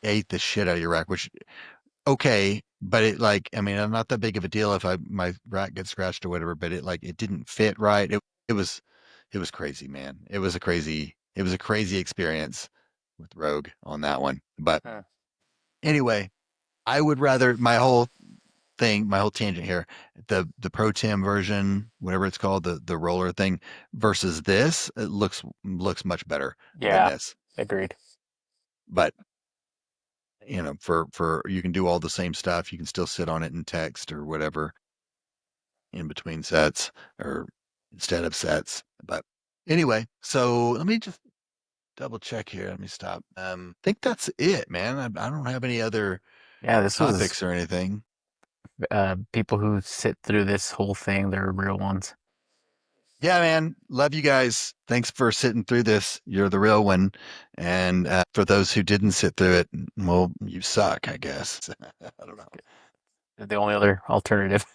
ate the shit out of your rack, which okay, but it like I mean, I'm not that big of a deal if my rack gets scratched or whatever, but it didn't fit right. It was it was crazy, man. It was a crazy experience with Rogue on that one. But Hmm. anyway, I would rather my whole thing, my whole tangent here, the Pro Tim version, whatever it's called, the roller thing versus this, it looks much better than yeah, this. agreed. But for you can do all the same stuff. You can still sit on it and text or whatever in between sets or instead of sets. But anyway, so let me just double check here. Let me stop. I think that's it, man. I don't have any other Yeah, this was topics or anything. people who sit through this whole thing, they're real ones. Yeah, man. Love you guys. Thanks for sitting through this. You're the real one. And for those who didn't sit through it, well, you suck, I guess. I don't know. The only other alternative.